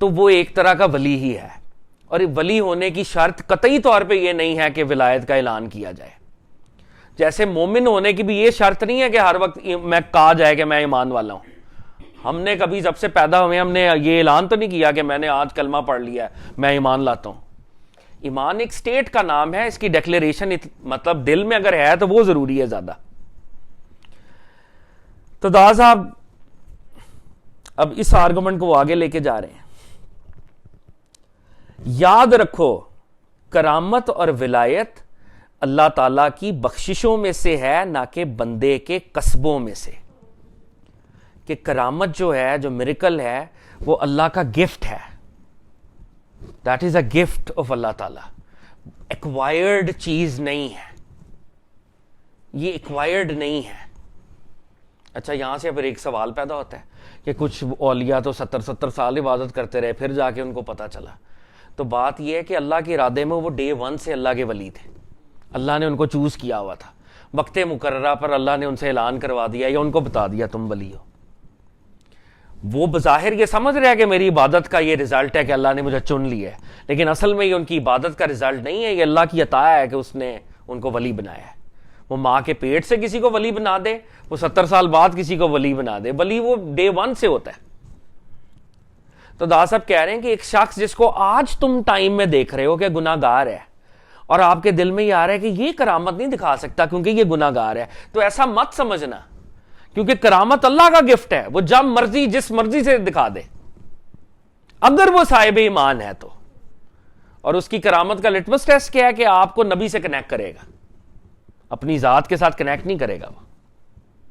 تو وہ ایک طرح کا ولی ہی ہے. اور ولی ہونے کی شرط قطعی طور پہ یہ نہیں ہے کہ ولایت کا اعلان کیا جائے. جیسے مومن ہونے کی بھی یہ شرط نہیں ہے کہ ہر وقت میں کہا جائے کہ میں ایمان والا ہوں. ہم نے کبھی جب سے پیدا ہوئے ہم نے یہ اعلان تو نہیں کیا کہ میں نے آج کلمہ پڑھ لیا ہے, میں ایمان لاتا ہوں. ایمان ایک سٹیٹ کا نام ہے, اس کی ڈیکلیریشن مطلب دل میں اگر ہے تو وہ ضروری ہے زیادہ. تو دادا صاحب اب اس آرگومنٹ کو وہ آگے لے کے جا رہے ہیں. یاد رکھو کرامت اور ولایت اللہ تعالیٰ کی بخششوں میں سے ہے, نہ کہ بندے کے قصبوں میں سے. کہ کرامت جو ہے, جو میریکل ہے, وہ اللہ کا گفٹ ہے. That is a gift of اللہ تعالیٰ, ایکوائرڈ چیز نہیں ہے, یہ ایکوائرڈ نہیں ہے. اچھا یہاں سے پھر ایک سوال پیدا ہوتا ہے کہ کچھ اولیاء تو 70 سال عبادت کرتے رہے, پھر جا کے ان کو پتا چلا. تو بات یہ ہے کہ اللہ کے ارادے میں وہ ڈے 1 سے اللہ کے ولی تھے. اللہ نے ان کو چوز کیا ہوا تھا. وقت مقررہ پر اللہ نے ان سے اعلان کروا دیا یا ان کو بتا دیا تم ولی ہو. وہ بظاہر یہ سمجھ رہے ہیں کہ میری عبادت کا یہ رزلٹ ہے کہ اللہ نے مجھے چن لیا ہے, لیکن اصل میں یہ ان کی عبادت کا رزلٹ نہیں ہے, یہ اللہ کی عطا ہے کہ اس نے ان کو ولی بنایا ہے. وہ ماں کے پیٹ سے کسی کو ولی بنا دے, وہ 70 سال بعد کسی کو ولی بنا دے, ولی وہ ڈے 1 سے ہوتا ہے. تو دادا صاحب کہہ رہے ہیں کہ ایک شخص جس کو آج تم ٹائم میں دیکھ رہے ہو کہ گناہ گار ہے, اور آپ کے دل میں یہ آ رہا ہے کہ یہ کرامت نہیں دکھا سکتا کیونکہ یہ گناہ گار ہے, تو ایسا مت سمجھنا, کیونکہ کرامت اللہ کا گفٹ ہے, وہ جب مرضی جس مرضی سے دکھا دے, اگر وہ صاحب ایمان ہے تو. اور اس کی کرامت کا لٹمس ٹیسٹ کیا ہے کہ آپ کو نبی سے کنیکٹ کرے گا, اپنی ذات کے ساتھ کنیکٹ نہیں کرے گا. وہ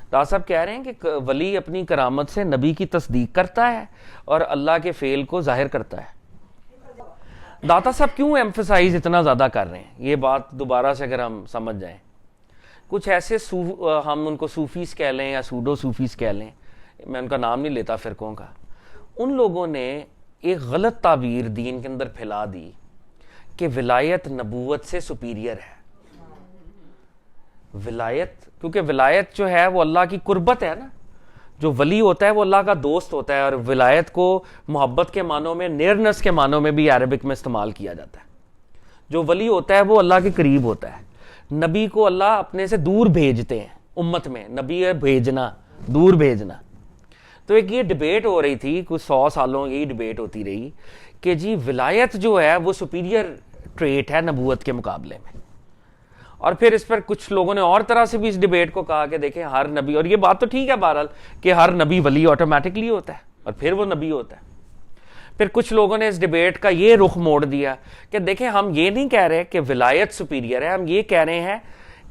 دادا صاحب کہہ رہے ہیں کہ ولی اپنی کرامت سے نبی کی تصدیق کرتا ہے اور اللہ کے فعل کو ظاہر کرتا ہے. داتا صاحب کیوں ایمفسائز اتنا زیادہ کر رہے ہیں؟ یہ بات دوبارہ سے اگر ہم سمجھ جائیں, کچھ ایسے ہم ان کو صوفیز کہہ لیں یا سوڈو صوفیز کہہ لیں, میں ان کا نام نہیں لیتا فرقوں کا, ان لوگوں نے ایک غلط تعبیر دین کے اندر پھیلا دی کہ ولایت نبوت سے سپیریئر ہے. ولایت, کیونکہ ولایت جو ہے وہ اللہ کی قربت ہے نا, جو ولی ہوتا ہے وہ اللہ کا دوست ہوتا ہے, اور ولایت کو محبت کے معنوں میں, نیئرنس کے معنوں میں بھی عربک میں استعمال کیا جاتا ہے. جو ولی ہوتا ہے وہ اللہ کے قریب ہوتا ہے. نبی کو اللہ اپنے سے دور بھیجتے ہیں امت میں, نبی ہے بھیجنا, دور بھیجنا. تو ایک یہ ڈبیٹ ہو رہی تھی, کچھ 100 سالوں یہی ڈبیٹ ہوتی رہی کہ جی ولایت جو ہے وہ سپیریئر ٹریٹ ہے نبوت کے مقابلے میں. اور پھر اس پر کچھ لوگوں نے اور طرح سے بھی اس ڈیبیٹ کو کہا کہ دیکھیں ہر نبی, اور یہ بات تو ٹھیک ہے بہرحال کہ ہر نبی ولی آٹومیٹکلی ہوتا ہے اور پھر وہ نبی ہوتا ہے. پھر کچھ لوگوں نے اس ڈیبیٹ کا یہ رخ موڑ دیا کہ دیکھیں ہم یہ نہیں کہہ رہے کہ ولایت سپیریئر ہے, ہم یہ کہہ رہے ہیں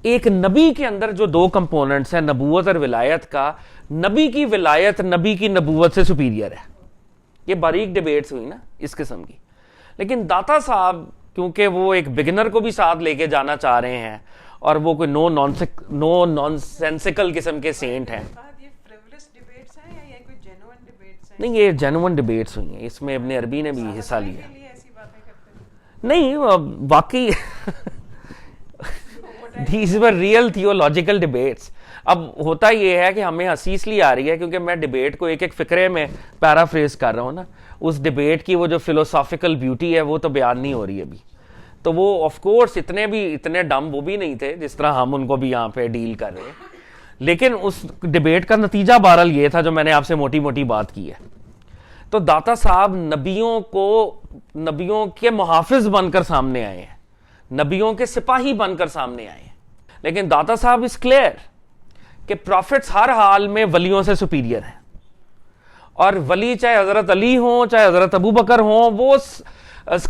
ایک نبی کے اندر جو 2 کمپوننٹس ہیں نبوت اور ولایت کا, نبی کی ولایت نبی کی نبوت سے سپیریئر ہے. یہ باریک ڈیبیٹس ہوئی نا اس قسم کی. لیکن داتا صاحب کیونکہ وہ ایک بگنر کو بھی ساتھ لے کے جانا چاہ رہے ہیں اور وہ کوئی نو نان سینسیکل قسم کے سینٹ ہیں. نہیں یہ جینوئن ڈیبیٹس ہوئی ہیں, اس میں ابن عربی نے بھی حصہ لیا. نہیں واقعی these were real theological debates. اب ہوتا یہ ہے کہ ہمیں ہنسی اس لیے آ رہی ہے کیونکہ میں ڈیبیٹ کو ایک فقرے میں پیرافریز کر رہا ہوں نا, اس ڈیبیٹ کی وہ جو فلوسافیکل بیوٹی ہے وہ تو بیان نہیں ہو رہی ابھی. تو وہ آف کورس اتنے ڈم وہ بھی نہیں تھے جس طرح ہم ان کو بھی یہاں پہ ڈیل کر رہے ہیں, لیکن اس ڈیبیٹ کا نتیجہ بہرحال یہ تھا جو میں نے آپ سے موٹی موٹی بات کی ہے. تو داتا صاحب نبیوں کے محافظ بن کر سامنے آئے ہیں, نبیوں کے سپاہی بن کر سامنے آئے ہیں. لیکن داتا صاحب از کلیئر کہ پروفٹس ہر حال میں ولیوں سے سپیریئر ہیں، اور ولی چاہے حضرت علی ہوں چاہے حضرت ابو بکر ہوں، وہ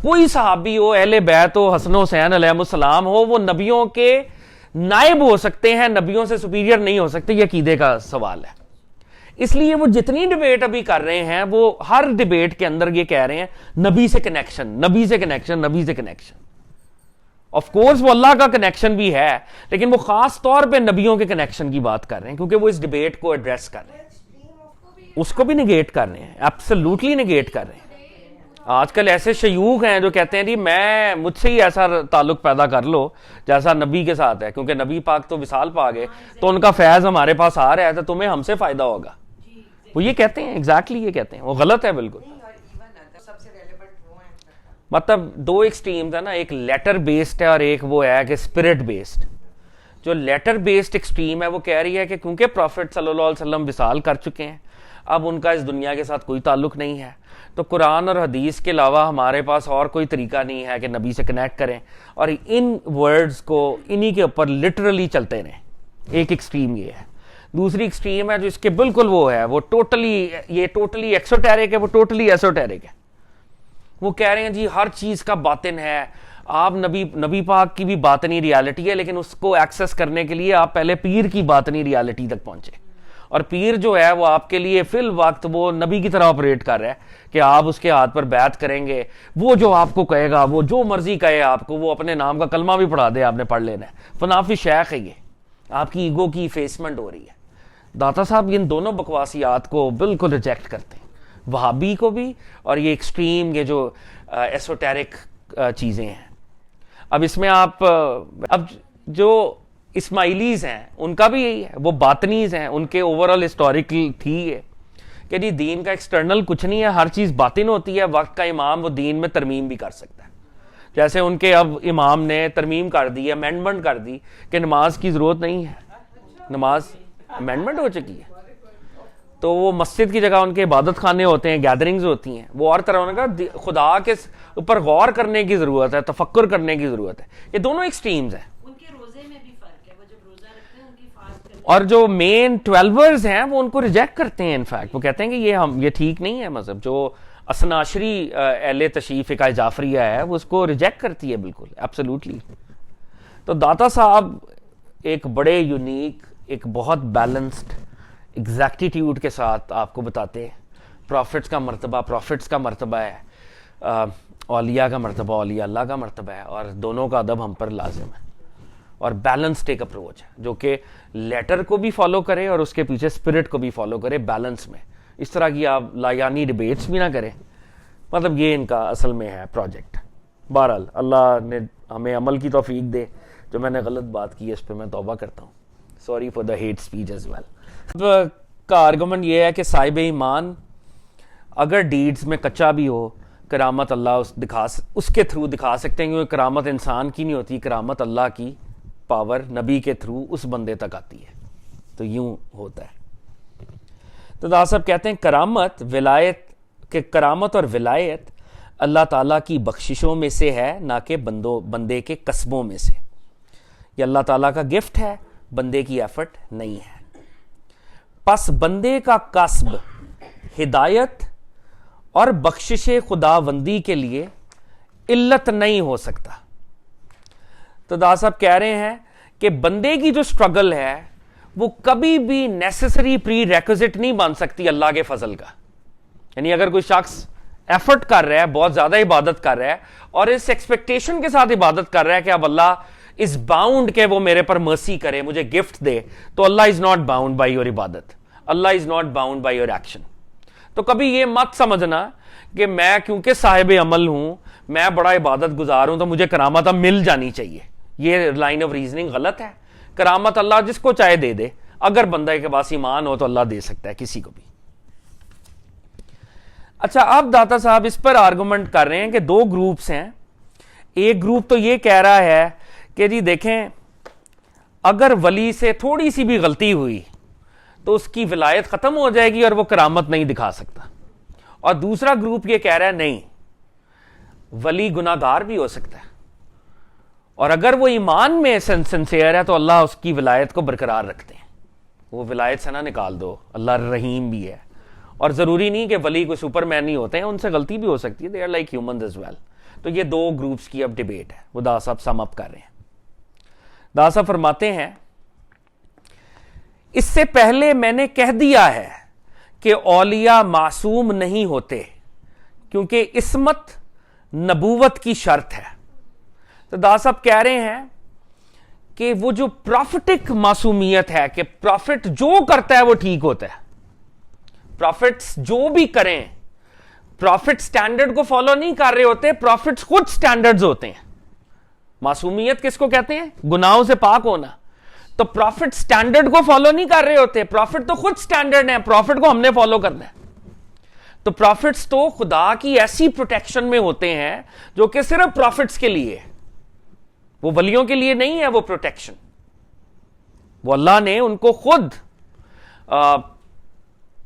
کوئی صحابی ہو، اہل بیت ہو، حسن و حسین علیہ السلام ہو، وہ نبیوں کے نائب ہو سکتے ہیں، نبیوں سے سپیریئر نہیں ہو سکتے. یہ عقیدے کا سوال ہے. اس لیے وہ جتنی ڈیبیٹ ابھی کر رہے ہیں وہ ہر ڈیبیٹ کے اندر یہ کہہ رہے ہیں نبی سے کنیکشن، نبی سے کنیکشن، نبی سے کنیکشن. آف کورس وہ اللہ کا کنیکشن بھی ہے، لیکن وہ خاص طور پہ نبیوں کے کنیکشن کی بات کر رہے ہیں کیونکہ وہ اس ڈیبیٹ کو ایڈریس کر رہے ہیں. اس کو بھی نگیٹ کر رہے ہیں، ایبسولوٹلی نگیٹ کر رہے ہیں. آج کل ایسے شیوخ ہیں جو کہتے ہیں جی میں مجھ سے ہی ایسا تعلق پیدا کر لو جیسا نبی کے ساتھ ہے، کیونکہ نبی پاک تو وصال پا گئے تو ان کا فیض ہمارے پاس آ رہا ہے تو تمہیں ہم سے فائدہ ہوگا. وہ یہ کہتے ہیں، ایگزیکٹلی یہ کہتے ہیں. وہ غلط ہے بالکل. مطلب دو ایکسٹریمز ہیں نا، ایک لیٹر بیسڈ ہے اور ایک وہ ہے کہ اسپرٹ بیسڈ. جو لیٹر بیسڈ ایکسٹریم ہے وہ کہہ رہی ہے کہ کیونکہ پروفٹ صلی اللہ علیہ وسلم وصال کر چکے ہیں، اب ان کا اس دنیا کے ساتھ کوئی تعلق نہیں ہے، تو قرآن اور حدیث کے علاوہ ہمارے پاس اور کوئی طریقہ نہیں ہے کہ نبی سے کنیکٹ کریں، اور ان ورڈز کو انہی کے اوپر لٹرلی چلتے رہیں. ایک ایکسٹریم یہ ہے. دوسری ایکسٹریم ہے جو اس کے بالکل وہ ہے، وہ یہ ٹوٹلی ایکسوٹیرک ہے، وہ ٹوٹلی ایسوٹیرک ہے. وہ کہہ رہے ہیں جی ہر چیز کا باطن ہے، آپ نبی پاک کی بھی باطنی ریالٹی ہے، لیکن اس کو ایکسس کرنے کے لیے آپ پہلے پیر کی باطنی ریالٹی تک پہنچے، اور پیر جو ہے وہ آپ کے لیے فی الوقت وہ نبی کی طرح آپریٹ کر رہا ہے کہ آپ اس کے ہاتھ پر بیعت کریں گے، وہ جو آپ کو کہے گا، وہ جو مرضی کہے آپ کو، وہ اپنے نام کا کلمہ بھی پڑھا دے، آپ نے پڑھ لینا ہے. فنافی شیخ ہے. یہ آپ کی ایگو کی فیسمنٹ ہو رہی ہے. داتا صاحب ان دونوں بکواسیات کو بالکل ریجیکٹ کرتے ہیں، وہابی کو بھی اور یہ ایکسٹریم یہ جو ایسوٹیرک چیزیں ہیں. اب اس میں آپ اب جو اسماعیلیز ہیں ان کا بھی یہی ہے، وہ باطنیز ہیں، ان کے اوورال ہسٹوریکل تھی یہ کہ جی دین کا ایکسٹرنل کچھ نہیں ہے، ہر چیز باطن ہوتی ہے. وقت کا امام وہ دین میں ترمیم بھی کر سکتا ہے، جیسے ان کے اب امام نے ترمیم کر دی، امینڈمنٹ کر دی کہ نماز کی ضرورت نہیں ہے، نماز امینڈمنٹ ہو چکی ہے. تو وہ مسجد کی جگہ ان کے عبادت خانے ہوتے ہیں، گیدرنگز ہوتی ہیں. وہ اور طرح کا خدا کے اوپر غور کرنے کی ضرورت ہے، تفکر کرنے کی ضرورت ہے. یہ دونوں ایکسٹریمز ہیں. اور جو مین 12ers ہیں وہ ان کو ریجیکٹ کرتے ہیں. انفیکٹ وہ کہتے ہیں کہ یہ ٹھیک نہیں ہے مذہب. جو اثناشری اہل تشریف کا جعفریہ ہے وہ اس کو ریجیکٹ کرتی ہے بالکل ایبسولوٹلی. تو داتا صاحب ایک بڑے یونیک، ایک بہت بیلنسڈ ایگزیکٹیٹیوڈ کے ساتھ آپ کو بتاتے ہیں پروفٹس کا مرتبہ ہے، اولیاء کا مرتبہ، اولیاء اللہ کا مرتبہ ہے، اور دونوں کا ادب ہم پر لازم ہے. اور بیلنسڈ ایک اپروچ ہے جو کہ لیٹر کو بھی فالو کرے اور اس کے پیچھے اسپرٹ کو بھی فالو کرے بیلنس میں. اس طرح کی آپ لایانی ڈیبیٹس بھی نہ کریں. مطلب یہ ان کا اصل میں ہے پروجیکٹ. بہرحال اللہ نے ہمیں عمل کی توفیق دے. جو میں نے غلط بات کی ہے اس پہ میں توبہ کرتا ہوں. Sorry for the hate speech as well. کا آرگومنٹ یہ ہے کہ صاحب ایمان اگر ڈیڈز میں کچا بھی ہو، کرامت اللہ اس کے تھرو دکھا سکتے ہیں، کیونکہ کرامت انسان کی نہیں ہوتی، کرامت اللہ کی پاور نبی کے تھرو اس بندے تک آتی ہے. تو یوں ہوتا ہے. تو دادا صاحب کہتے ہیں کرامت اور ولایت اللہ تعالیٰ کی بخششوں میں سے ہے، نہ کہ بندے کے قصبوں میں سے. یہ اللہ تعالیٰ کا گفٹ ہے، بندے کی ایفرٹ نہیں ہے. پس بندے کا قصب ہدایت اور بخشش خداوندی کے لیے علت نہیں ہو سکتا. تو دادا صاحب کہہ رہے ہیں کہ بندے کی جو سٹرگل ہے وہ کبھی بھی نیسسری پری ریکوزٹ نہیں بن سکتی اللہ کے فضل کا. یعنی اگر کوئی شخص ایفرٹ کر رہا ہے، بہت زیادہ عبادت کر رہا ہے اور اس ایکسپیکٹیشن کے ساتھ عبادت کر رہا ہے کہ اب اللہ از باؤنڈ کہ وہ میرے پر مرسی کرے، مجھے گفٹ دے، تو اللہ is not bound by your عبادت، اللہ is not bound by your action. تو کبھی یہ مت سمجھنا کہ میں کیونکہ صاحب عمل ہوں، میں بڑا عبادت گزار ہوں تو مجھے کرامت اب مل جانی چاہیے. یہ لائن آف ریزننگ غلط ہے. کرامت اللہ جس کو چاہے دے دے. اگر بندہ کے پاس ایمان ہو تو اللہ دے سکتا ہے کسی کو بھی. اچھا، اب داتا صاحب اس پر آرگومنٹ کر رہے ہیں کہ دو گروپس ہیں. ایک گروپ تو یہ کہہ رہا ہے کہ جی دیکھیں اگر ولی سے تھوڑی سی بھی غلطی ہوئی تو اس کی ولایت ختم ہو جائے گی اور وہ کرامت نہیں دکھا سکتا. اور دوسرا گروپ یہ کہہ رہا ہے نہیں، ولی گناہ گار بھی ہو سکتا ہے، اور اگر وہ ایمان میں سنسیئر ہے تو اللہ اس کی ولایت کو برقرار رکھتے ہیں. وہ ولایت سے نہ نکال دو, اللہ رحیم بھی ہے. اور ضروری نہیں کہ ولی کوئی سپر مین نہیں ہوتے ہیں, ان سے غلطی بھی ہو سکتی ہے, they are like humans as well. تو یہ دو گروپس کی اب ڈیبیٹ ہے, وہ دادا صاحب سم اپ کر رہے ہیں. دادا صاحب فرماتے ہیں اس سے پہلے میں نے کہہ دیا ہے کہ اولیاء معصوم نہیں ہوتے کیونکہ عصمت نبوت کی شرط ہے. تو دادا صاحب کہہ رہے ہیں کہ وہ جو پروفیٹک معصومیت ہے کہ پروفٹ جو کرتا ہے وہ ٹھیک ہوتا ہے, پروفٹس جو بھی کریں, پروفٹ سٹینڈرڈ کو فالو نہیں کر رہے ہوتے, پروفٹس خود سٹینڈرڈز ہوتے ہیں. معصومیت کس کو کہتے ہیں؟ گناہوں سے پاک ہونا. تو پروفٹ سٹینڈرڈ کو فالو نہیں کر رہے ہوتے, پروفٹ تو خود سٹینڈرڈ ہیں, پروفٹ کو ہم نے فالو کرنا ہے. تو پروفٹس تو خدا کی ایسی پروٹیکشن میں ہوتے ہیں جو کہ صرف پروفٹس کے لیے, وہ ولیوں کے لیے نہیں ہے. وہ پروٹیکشن وہ اللہ نے ان کو خود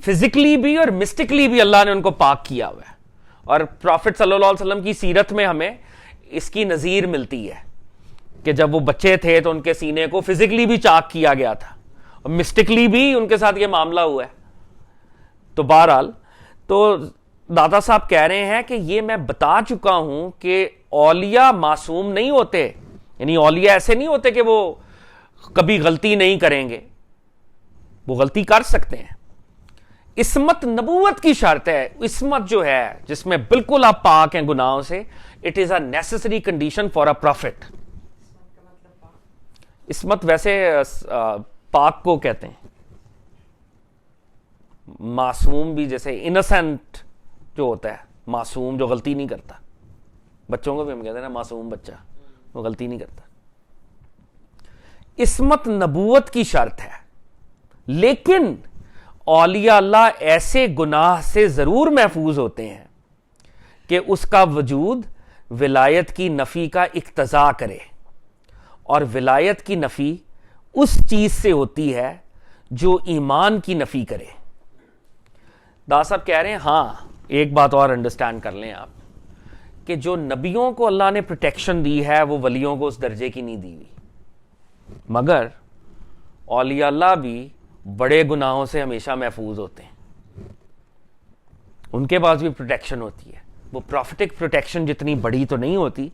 فزیکلی بھی اور مسٹکلی بھی اللہ نے ان کو پاک کیا ہوا ہے. اور پروفٹ صلی اللہ علیہ وسلم کی سیرت میں ہمیں اس کی نظیر ملتی ہے کہ جب وہ بچے تھے تو ان کے سینے کو فزیکلی بھی چاک کیا گیا تھا اور مسٹکلی بھی ان کے ساتھ یہ معاملہ ہوا ہے. تو بہرحال تو دادا صاحب کہہ رہے ہیں کہ یہ میں بتا چکا ہوں کہ اولیاء معصوم نہیں ہوتے, یعنی اولیاء ایسے نہیں ہوتے کہ وہ کبھی غلطی نہیں کریں گے, وہ غلطی کر سکتے ہیں. عصمت نبوت کی شرط ہے. عصمت جو ہے جس میں بالکل آپ پاک ہیں گناہوں سے, it is a necessary condition for a prophet. عصمت ویسے پاک کو کہتے ہیں, معصوم بھی جیسے انسینٹ جو ہوتا ہے, معصوم جو غلطی نہیں کرتا, بچوں کو بھی ہم کہتے ہیں نا معصوم بچہ, وہ غلطی نہیں کرتا. عصمت نبوت کی شرط ہے, لیکن اولیاء اللہ ایسے گناہ سے ضرور محفوظ ہوتے ہیں کہ اس کا وجود ولایت کی نفی کا اقتضا کرے, اور ولایت کی نفی اس چیز سے ہوتی ہے جو ایمان کی نفی کرے. دادا صاحب کہہ رہے ہیں ہاں ایک بات اور انڈرسٹینڈ کر لیں آپ, کہ جو نبیوں کو اللہ نے پروٹیکشن دی ہے وہ ولیوں کو اس درجے کی نہیں دی ہوئی, مگر اولیاء اللہ بھی بڑے گناہوں سے ہمیشہ محفوظ ہوتے ہیں, ان کے پاس بھی پروٹیکشن ہوتی ہے. وہ پروفیٹک پروٹیکشن جتنی بڑی تو نہیں ہوتی,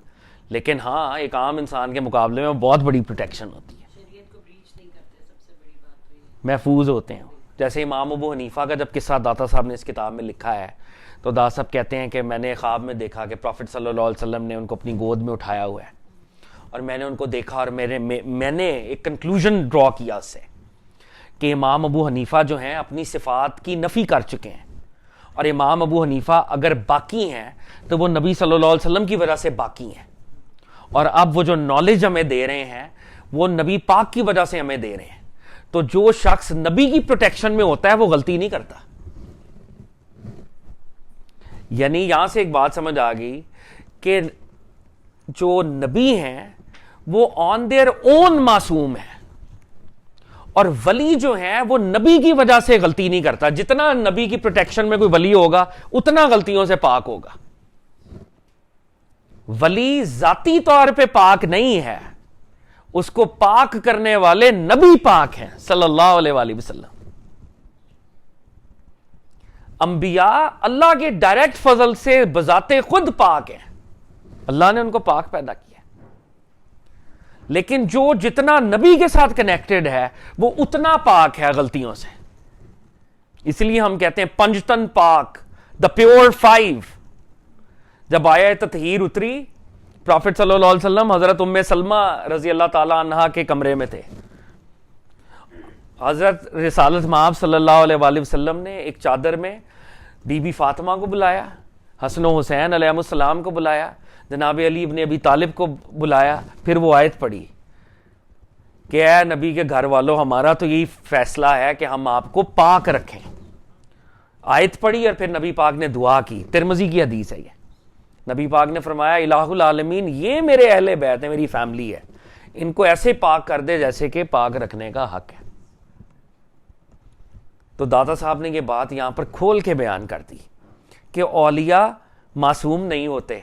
لیکن ہاں ایک عام انسان کے مقابلے میں بہت بڑی پروٹیکشن ہوتی ہے. شریعت کو بریچ نہیں کرتے, سب سے بڑی بات تو یہ محفوظ ہوتے ہیں. جیسے امام ابو حنیفہ کا جب قصہ داتا صاحب نے اس کتاب میں لکھا ہے, تو داتا صاحب کہتے ہیں کہ میں نے خواب میں دیکھا کہ پروفٹ صلی اللہ علیہ وسلم نے ان کو اپنی گود میں اٹھایا ہوا ہے, اور میں نے ان کو دیکھا اور میں نے ایک کنکلوژن ڈرا کیا اس سے کہ امام ابو حنیفہ جو ہیں اپنی صفات کی نفی کر چکے ہیں, اور امام ابو حنیفہ اگر باقی ہیں تو وہ نبی صلی اللہ علیہ وسلم کی وجہ سے باقی ہیں, اور اب وہ جو نالج ہمیں دے رہے ہیں وہ نبی پاک کی وجہ سے ہمیں دے رہے ہیں. تو جو شخص نبی کی پروٹیکشن میں ہوتا ہے وہ غلطی نہیں کرتا. یعنی یہاں سے ایک بات سمجھ آ گئی کہ جو نبی ہیں وہ آن دیئر اون معصوم ہیں, اور ولی جو ہیں وہ نبی کی وجہ سے غلطی نہیں کرتا. جتنا نبی کی پروٹیکشن میں کوئی ولی ہوگا اتنا غلطیوں سے پاک ہوگا. ولی ذاتی طور پہ پاک نہیں ہے, اس کو پاک کرنے والے نبی پاک ہیں صلی اللہ علیہ وآلہ وسلم. انبیاء اللہ کے ڈائریکٹ فضل سے بذات خود پاک ہیں, اللہ نے ان کو پاک پیدا کیا, لیکن جو جتنا نبی کے ساتھ کنیکٹڈ ہے وہ اتنا پاک ہے غلطیوں سے. اس لیے ہم کہتے ہیں پنجتن پاک, دا پیور فائیو. جب آیت تطہیر اتری, پروفٹ صلی اللہ علیہ وسلم حضرت ام سلمہ رضی اللہ تعالی عنہا کے کمرے میں تھے. حضرت رسالت مآب صلی اللہ علیہ وآلہ وسلم نے ایک چادر میں بی بی فاطمہ کو بلایا, حسن و حسین علیہ السلام کو بلایا, جناب علی ابن ابی طالب کو بلایا, پھر وہ آیت پڑھی کہ اے نبی کے گھر والوں, ہمارا تو یہی فیصلہ ہے کہ ہم آپ کو پاک رکھیں. آیت پڑھی اور پھر نبی پاک نے دعا کی. ترمذی کی حدیث ہے یہ. نبی پاک نے فرمایا الہ العالمین, یہ میرے اہل بیت ہے, میری فیملی ہے, ان کو ایسے پاک کر دے جیسے کہ پاک رکھنے کا حق ہے. تو داتا صاحب نے یہ بات یہاں پر کھول کے بیان کر دی کہ اولیاء معصوم نہیں ہوتے,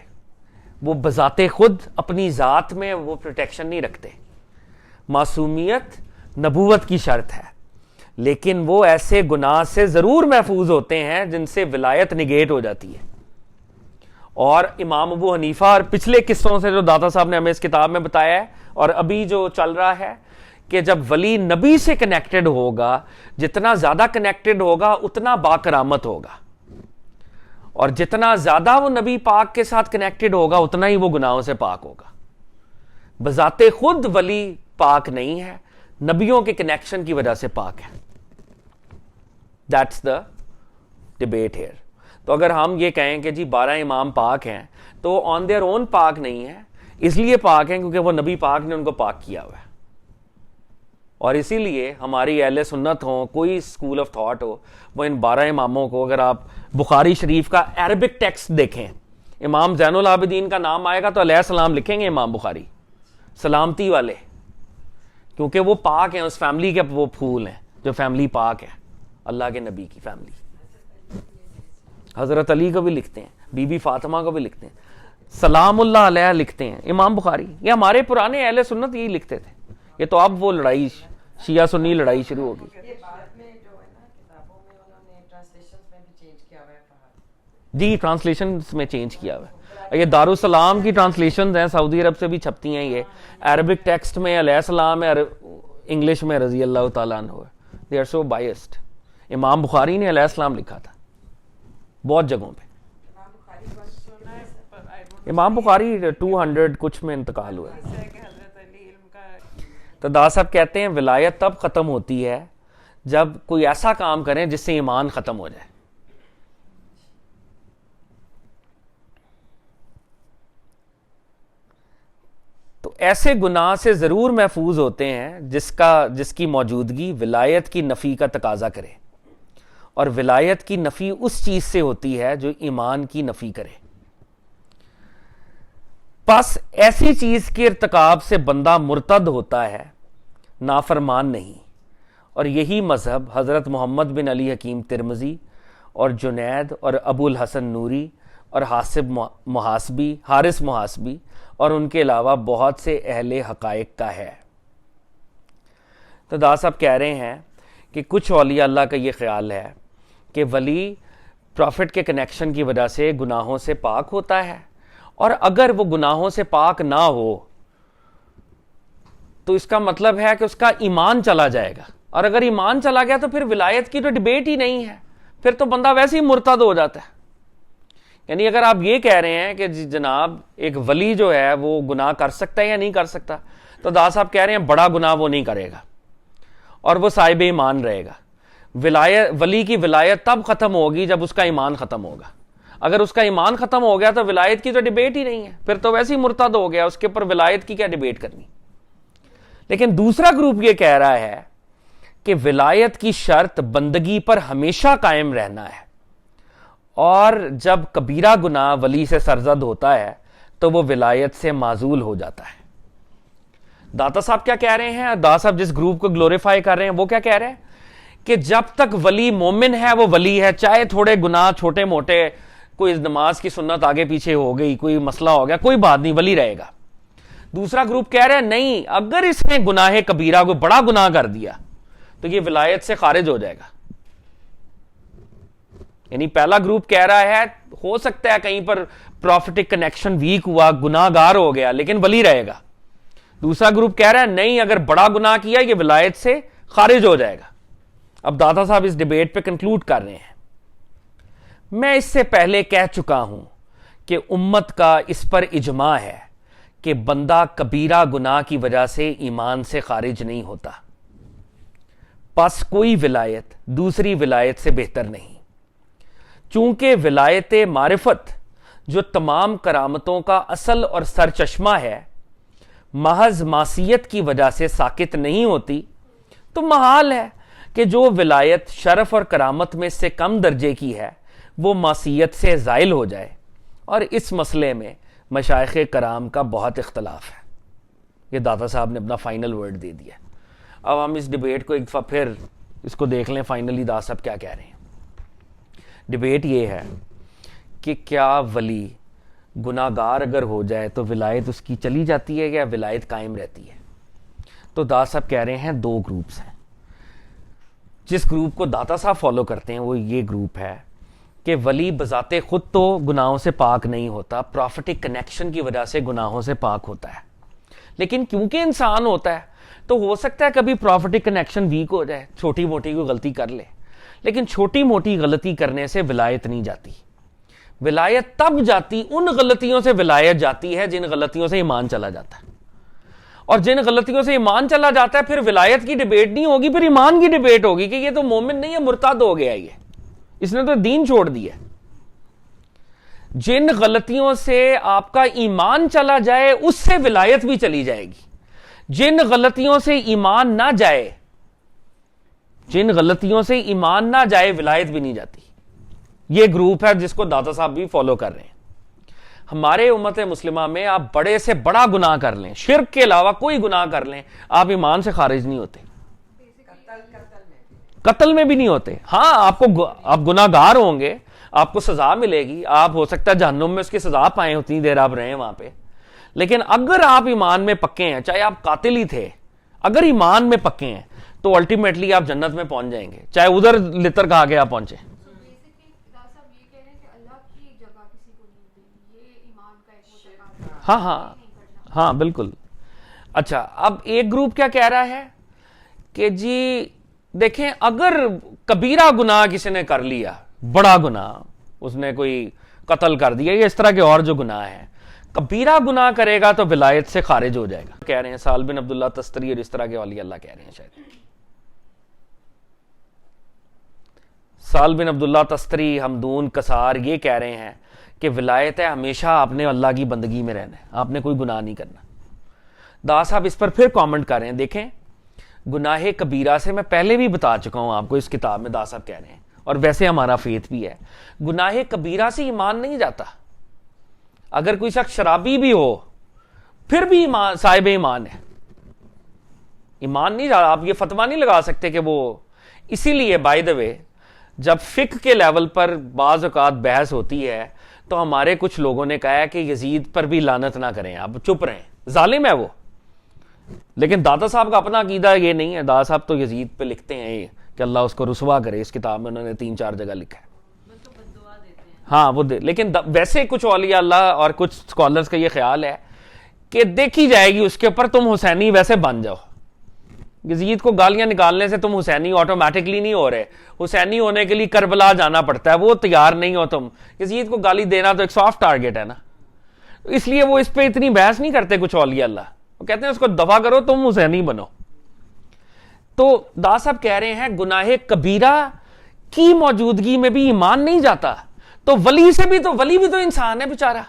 وہ بذات خود اپنی ذات میں وہ پروٹیکشن نہیں رکھتے. معصومیت نبوت کی شرط ہے, لیکن وہ ایسے گناہ سے ضرور محفوظ ہوتے ہیں جن سے ولایت نگیٹ ہو جاتی ہے. اور امام ابو حنیفہ اور پچھلے قصوں سے جو داتا صاحب نے ہمیں اس کتاب میں بتایا ہے اور ابھی جو چل رہا ہے کہ جب ولی نبی سے کنیکٹڈ ہوگا, جتنا زیادہ کنیکٹڈ ہوگا اتنا باکرامت ہوگا, اور جتنا زیادہ وہ نبی پاک کے ساتھ کنیکٹڈ ہوگا اتنا ہی وہ گناہوں سے پاک ہوگا. بذات خود ولی پاک نہیں ہے, نبیوں کے کنیکشن کی وجہ سے پاک ہے. That's the debate here. تو اگر ہم یہ کہیں کہ جی 12 امام پاک ہیں تو آن دیئر اون پاک نہیں ہے, اس لیے پاک ہیں کیونکہ وہ نبی پاک نے ان کو پاک کیا ہوا ہے. اور اسی لیے ہماری اہل سنت ہوں, کوئی اسکول آف تھاٹ ہو, وہ ان 12 اماموں کو, اگر آپ بخاری شریف کا عربک ٹیکسٹ دیکھیں, امام زین العابدین کا نام آئے گا تو علیہ السلام لکھیں گے امام بخاری, سلامتی والے, کیونکہ وہ پاک ہیں, اس فیملی کے وہ پھول ہیں جو فیملی پاک ہے, اللہ کے نبی کی فیملی. حضرت علی کو بھی لکھتے ہیں, بی بی فاطمہ کو بھی لکھتے ہیں, سلام اللہ علیہ لکھتے ہیں امام بخاری. یہ ہمارے پرانے اہل سنت یہی لکھتے تھے. یہ تو اب وہ لڑائی شیعہ سنی لڑائی شروع ہوگی. جی ٹرانسلیشن میں چینج کیا ہوا ہے. یہ دارالسلام کی ٹرانسلیشنز ہیں, سعودی عرب سے بھی چھپتی ہیں. یہ عربک ٹیکسٹ میں علیہ السلام ہے, انگلش میں رضی اللہ تعالیٰ عنہ ہے. They are so biased. امام بخاری نے علیہ السلام لکھا تھا بہت جگہوں پہ. امام بخاری 200 کچھ میں انتقال ہوا ہے. تو دا صاحب کہتے ہیں ولایت تب ختم ہوتی ہے جب کوئی ایسا کام کریں جس سے ایمان ختم ہو جائے. تو ایسے گناہ سے ضرور محفوظ ہوتے ہیں جس کی موجودگی ولایت کی نفی کا تقاضا کرے, اور ولایت کی نفی اس چیز سے ہوتی ہے جو ایمان کی نفی کرے. پس ایسی چیز کے ارتکاب سے بندہ مرتد ہوتا ہے, نافرمان نہیں. اور یہی مذہب حضرت محمد بن علی حکیم ترمذی اور جنید اور ابو الحسن نوری اور حارث محاسبی اور ان کے علاوہ بہت سے اہل حقائق کا ہے. تو دا صاحب کہہ رہے ہیں کہ کچھ اولیاء اللہ کا یہ خیال ہے کہ ولی پروفٹ کے کنیکشن کی وجہ سے گناہوں سے پاک ہوتا ہے, اور اگر وہ گناہوں سے پاک نہ ہو تو اس کا مطلب ہے کہ اس کا ایمان چلا جائے گا, اور اگر ایمان چلا گیا تو پھر ولایت کی تو ڈیبیٹ ہی نہیں ہے, پھر تو بندہ ویسے ہی مرتد ہو جاتا ہے. یعنی اگر آپ یہ کہہ رہے ہیں کہ جناب ایک ولی جو ہے وہ گناہ کر سکتا ہے یا نہیں کر سکتا, تو دا صاحب کہہ رہے ہیں بڑا گناہ وہ نہیں کرے گا اور وہ صاحب ایمان رہے گا. ولی کی ولایت تب ختم ہوگی جب اس کا ایمان ختم ہوگا. اگر اس کا ایمان ختم ہو گیا تو ولایت کی تو ڈیبیٹ ہی نہیں ہے, پھر تو ویسے ہی مرتد ہو گیا, اس کے اوپر ولایت کی کیا ڈیبیٹ کرنی. لیکن دوسرا گروپ یہ کہہ رہا ہے کہ ولایت کی شرط بندگی پر ہمیشہ قائم رہنا ہے, اور جب کبیرہ گناہ ولی سے سرزد ہوتا ہے تو وہ ولایت سے معزول ہو جاتا ہے. داتا صاحب کیا کہہ رہے ہیں, داتا صاحب جس گروپ کو گلوریفائی کر رہے ہیں وہ کیا کہہ رہے ہیں کہ جب تک ولی مومن ہے وہ ولی ہے, چاہے تھوڑے گناہ چھوٹے موٹے, کوئی نماز کی سنت آگے پیچھے ہو گئی, کوئی مسئلہ ہو گیا, کوئی بات نہیں, ولی رہے گا. دوسرا گروپ کہہ رہے ہیں نہیں, اگر اس نے گناہ کبیرہ کو بڑا گناہ کر دیا تو یہ ولایت سے خارج ہو جائے گا. یعنی پہلا گروپ کہہ رہا ہے ہو سکتا ہے کہیں پر پروفیٹک کنیکشن ویک ہوا, گناہ گار ہو گیا, لیکن ولی رہے گا. دوسرا گروپ کہہ رہا ہے نہیں, اگر بڑا گناہ کیا یہ ولایت سے خارج ہو جائے گا. اب داتا صاحب اس ڈیبیٹ پہ کنکلوڈ کر رہے ہیں. میں اس سے پہلے کہہ چکا ہوں کہ امت کا اس پر اجماع ہے کہ بندہ کبیرہ گناہ کی وجہ سے ایمان سے خارج نہیں ہوتا. پس کوئی ولایت دوسری ولایت سے بہتر نہیں, چونکہ ولایت معرفت جو تمام کرامتوں کا اصل اور سرچشمہ ہے محض معصیت کی وجہ سے ساکت نہیں ہوتی, تو محال ہے کہ جو ولایت شرف اور کرامت میں سے کم درجے کی ہے وہ معصیت سے زائل ہو جائے. اور اس مسئلے میں مشائخ کرام کا بہت اختلاف ہے. یہ داتا صاحب نے اپنا فائنل ورڈ دے دیا. اب ہم اس ڈیبیٹ کو ایک دفعہ پھر اس کو دیکھ لیں فائنلی داتا صاحب کیا کہہ رہے ہیں. ڈیبیٹ یہ ہے کہ کیا ولی گناہ گار اگر ہو جائے تو ولایت اس کی چلی جاتی ہے یا ولایت قائم رہتی ہے. تو داتا صاحب کہہ رہے ہیں دو گروپس ہیں. جس گروپ کو داتا صاحب فالو کرتے ہیں وہ یہ گروپ ہے کہ ولی بذات خود تو گناہوں سے پاک نہیں ہوتا, پروفیٹک کنیکشن کی وجہ سے گناہوں سے پاک ہوتا ہے, لیکن کیونکہ انسان ہوتا ہے تو ہو سکتا ہے کبھی پروفیٹک کنیکشن ویک ہو جائے, چھوٹی موٹی کوئی غلطی کر لے, لیکن چھوٹی موٹی غلطی کرنے سے ولایت نہیں جاتی. ولایت تب جاتی, ان غلطیوں سے ولایت جاتی ہے جن غلطیوں سے ایمان چلا جاتا ہے, اور جن غلطیوں سے ایمان چلا جاتا ہے پھر ولایت کی ڈیبیٹ نہیں ہوگی, پھر ایمان کی ڈیبیٹ ہوگی کہ یہ تو مومن نہیں ہے, مرتد ہو گیا, یہ اس نے تو دین چھوڑ دیا. جن غلطیوں سے آپ کا ایمان چلا جائے اس سے ولایت بھی چلی جائے گی, جن غلطیوں سے ایمان نہ جائے, جن غلطیوں سے ایمان نہ جائے ولایت بھی نہیں جاتی. یہ گروپ ہے جس کو داتا صاحب بھی فالو کر رہے ہیں. ہمارے امت مسلمہ میں آپ بڑے سے بڑا گناہ کر لیں, شرک کے علاوہ کوئی گناہ کر لیں, آپ ایمان سے خارج نہیں ہوتے, قتل میں بھی نہیں ہوتے. ہاں آپ گناہ گار ہوں گے, آپ کو سزا ملے گی, آپ ہو سکتا ہے جہنم میں اس کی سزا پائیں, اتنی دیر آپ رہیں وہاں پہ, لیکن اگر آپ ایمان میں پکے ہیں, چاہے آپ قاتل ہی تھے, اگر ایمان میں پکے ہیں تو الٹیمیٹلی آپ جنت میں پہنچ جائیں گے, چاہے ادھر لتر کھا کے آپ پہنچے. ہاں ہاں ہاں بالکل. اچھا, اب ایک گروپ کیا کہہ رہا ہے کہ جی دیکھیں اگر کبیرہ گناہ کسی نے کر لیا, بڑا گناہ, اس نے کوئی قتل کر دیا یا اس طرح کے اور جو گناہ ہیں, کبیرہ گناہ کرے گا تو ولایت سے خارج ہو جائے گا. کہہ رہے ہیں سال بن عبداللہ تستری اور اس طرح کے اولیاء اللہ کہہ رہے ہیں, شاید سال بن عبداللہ تستری, حمدون, کسار یہ کہہ رہے ہیں کہ ولایت ہے ہمیشہ آپ نے اللہ کی بندگی میں رہنا ہے, آپ نے کوئی گناہ نہیں کرنا. دا صاحب اس پر پھر کامنٹ کر رہے ہیں, دیکھیں گناہ کبیرہ سے میں پہلے بھی بتا چکا ہوں آپ کو اس کتاب میں, دا صاحب کہہ رہے ہیں, اور ویسے ہمارا فیتھ بھی ہے, گناہ کبیرہ سے ایمان نہیں جاتا. اگر کوئی شخص شرابی بھی ہو پھر بھی صاحب ایمان ہے, ایمان نہیں جاتا. آپ یہ فتویٰ نہیں لگا سکتے کہ وہ, اسی لیے بائی دا وے جب فقہ کے لیول پر بعض اوقات بحث ہوتی ہے تو ہمارے کچھ لوگوں نے کہا ہے کہ یزید پر بھی لعنت نہ کریں, آپ چپ رہیں, ظالم ہے وہ. لیکن داتا صاحب کا اپنا عقیدہ یہ نہیں ہے. داتا صاحب تو یزید پہ لکھتے ہیں کہ اللہ اس کو رسوا کرے, اس کتاب میں انہوں نے 3-4 جگہ لکھا ہے. ہاں وہ لیکن ویسے کچھ اولیاء اللہ اور کچھ سکالرز کا یہ خیال ہے کہ دیکھی جائے گی اس کے اوپر, تم حسینی ویسے بن جاؤ. یزید کو گالیاں نکالنے سے تم حسینی آٹومیٹکلی نہیں ہو رہے, حسینی ہونے کے لیے کربلا جانا پڑتا ہے, وہ تیار نہیں ہو تم. یزید کو گالی دینا تو ایک سافٹ ٹارگٹ ہے نا, اس لیے وہ اس پہ اتنی بحث نہیں کرتے کچھ اولیاء اللہ, وہ کہتے ہیں اس کو دفع کرو, تم حسینی بنو. تو دا صاحب کہہ رہے ہیں گناہ کبیرہ کی موجودگی میں بھی ایمان نہیں جاتا, تو ولی سے بھی, تو ولی بھی تو انسان ہے بیچارہ,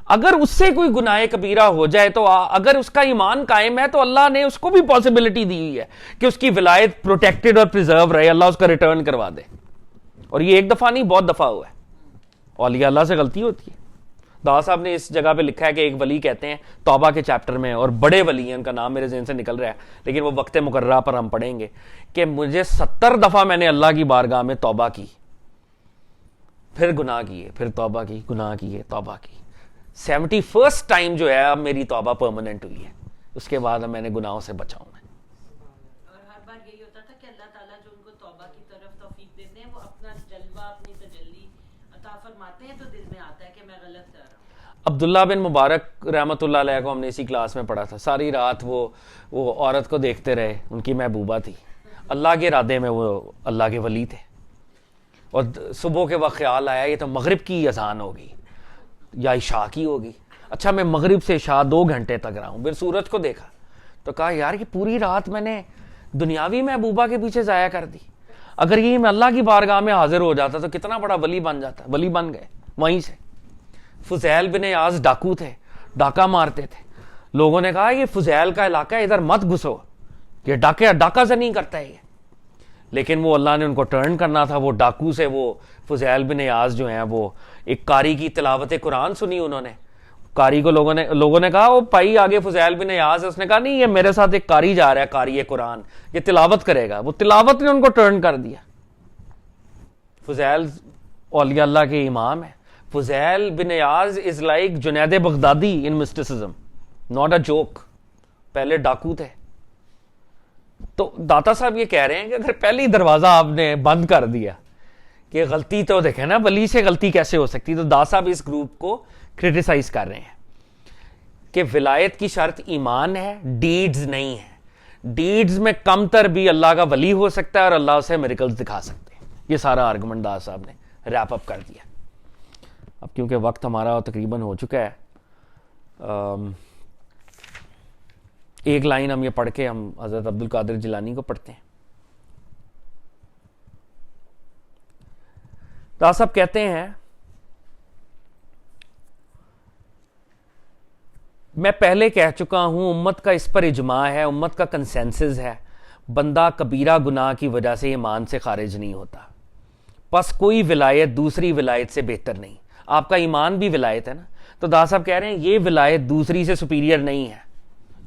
اگر اس سے کوئی گناہ کبیرہ ہو جائے تو اگر اس کا ایمان قائم ہے تو اللہ نے اس کو بھی پاسبلٹی دی ہوئی ہے کہ اس کی ولایت پروٹیکٹڈ اور پریزرو رہے, اللہ اس کا ریٹرن کروا دے. اور یہ ایک دفعہ نہیں, بہت دفعہ ہوا ہے. اولیاء اللہ سے غلطی ہوتی ہے. دا صاحب نے اس جگہ پہ لکھا ہے کہ ایک ولی کہتے ہیں توبہ کے چیپٹر میں, اور بڑے ولی ہیں, ان کا نام میرے ذہن سے نکل رہا ہے لیکن وہ وقت مقررہ پر ہم پڑھیں گے, کہ مجھے 70 دفعہ میں نے اللہ کی بارگاہ میں توبہ کی, پھر گناہ کیے, پھر توبہ کی, گناہ کیے, توبہ کی. 71st ٹائم جو ہے اب میری توبہ پرماننٹ ہوئی ہے, اس کے بعد میں نے گناہوں سے بچاؤں میں. اور ہر بار یہی ہوتا تھا کہ اللہ تعالیٰ جو ان کو توبہ کی طرف توفیق دیتے ہیں وہ اپنا جلوہ, اپنی تجلی عطا فرماتے ہیں, تو دل میں آتا ہے کہ میں غلط کر رہا ہوں. عبداللہ بن مبارک رحمۃ اللہ علیہ کو ہم نے اسی کلاس میں پڑھا تھا, ساری رات وہ عورت کو دیکھتے رہے, ان کی محبوبہ تھی, اللہ کے ارادے میں وہ اللہ کے ولی تھے, اور صبح کے وقت خیال آیا یہ تو مغرب کی اذان ہوگی یا عشاء کی ہوگی. اچھا میں مغرب سے عشاء 2 گھنٹے تک رہا ہوں, پھر سورج کو دیکھا تو کہا یار یہ پوری رات میں نے دنیاوی محبوبہ کے پیچھے ضائع کر دی, اگر یہ میں اللہ کی بارگاہ میں حاضر ہو جاتا تو کتنا بڑا ولی بن جاتا. ولی بن گئے وہیں سے. فضیل بن عیاض ڈاکو تھے, ڈاکہ مارتے تھے, لوگوں نے کہا یہ فضیل کا علاقہ ہے, ادھر مت گھسو, یہ ڈاکہ سے نہیں کرتا ہے یہ, لیکن وہ اللہ نے ان کو ٹرن کرنا تھا. وہ ڈاکو سے وہ فضیل بن عیاض جو ہیں وہ ایک قاری کی تلاوت قرآن سنی انہوں نے, قاری کو لوگوں نے کہا وہ پائی آگے فضیل بن عیاض ہے, اس نے کہا نہیں یہ میرے ساتھ ایک قاری جا رہا ہے, قاری قرآن, یہ تلاوت کرے گا. وہ تلاوت نے ان کو ٹرن کر دیا. فضیل اولیاء اللہ کے امام ہے. Fuzail bin Ayaz is like Junaid Baghdadi in mysticism, not a joke. پہلے ڈاکو تھے, تو داتا صاحب یہ کہہ رہے ہیں کہ اگر پہلی دروازہ آپ نے بند کر دیا کہ غلطی تو دیکھیں نا ولی سے غلطی کیسے ہو سکتی, تو داتا صاحب اس گروپ کو کرٹیسائز کر رہے ہیں کہ ولایت کی شرط ایمان ہے, ڈیڈز نہیں ہے. ڈیڈز میں کم تر بھی اللہ کا ولی ہو سکتا ہے اور اللہ اسے میریکلز دکھا سکتے ہیں. یہ سارا آرگومنٹ داتا صاحب نے ریپ اپ کر دیا. اب کیونکہ وقت ہمارا تقریباً ہو چکا ہے, ایک لائن ہم یہ پڑھ کے ہم حضرت عبد القادر جیلانی کو پڑھتے ہیں. داتا صاحب کہتے ہیں میں پہلے کہہ چکا ہوں امت کا اس پر اجماع ہے, امت کا کنسنسس ہے, بندہ کبیرہ گناہ کی وجہ سے ایمان سے خارج نہیں ہوتا. بس کوئی ولایت دوسری ولایت سے بہتر نہیں. آپ کا ایمان بھی ولایت ہے نا, تو داتا صاحب کہہ رہے ہیں یہ ولایت دوسری سے سپیریئر نہیں ہے.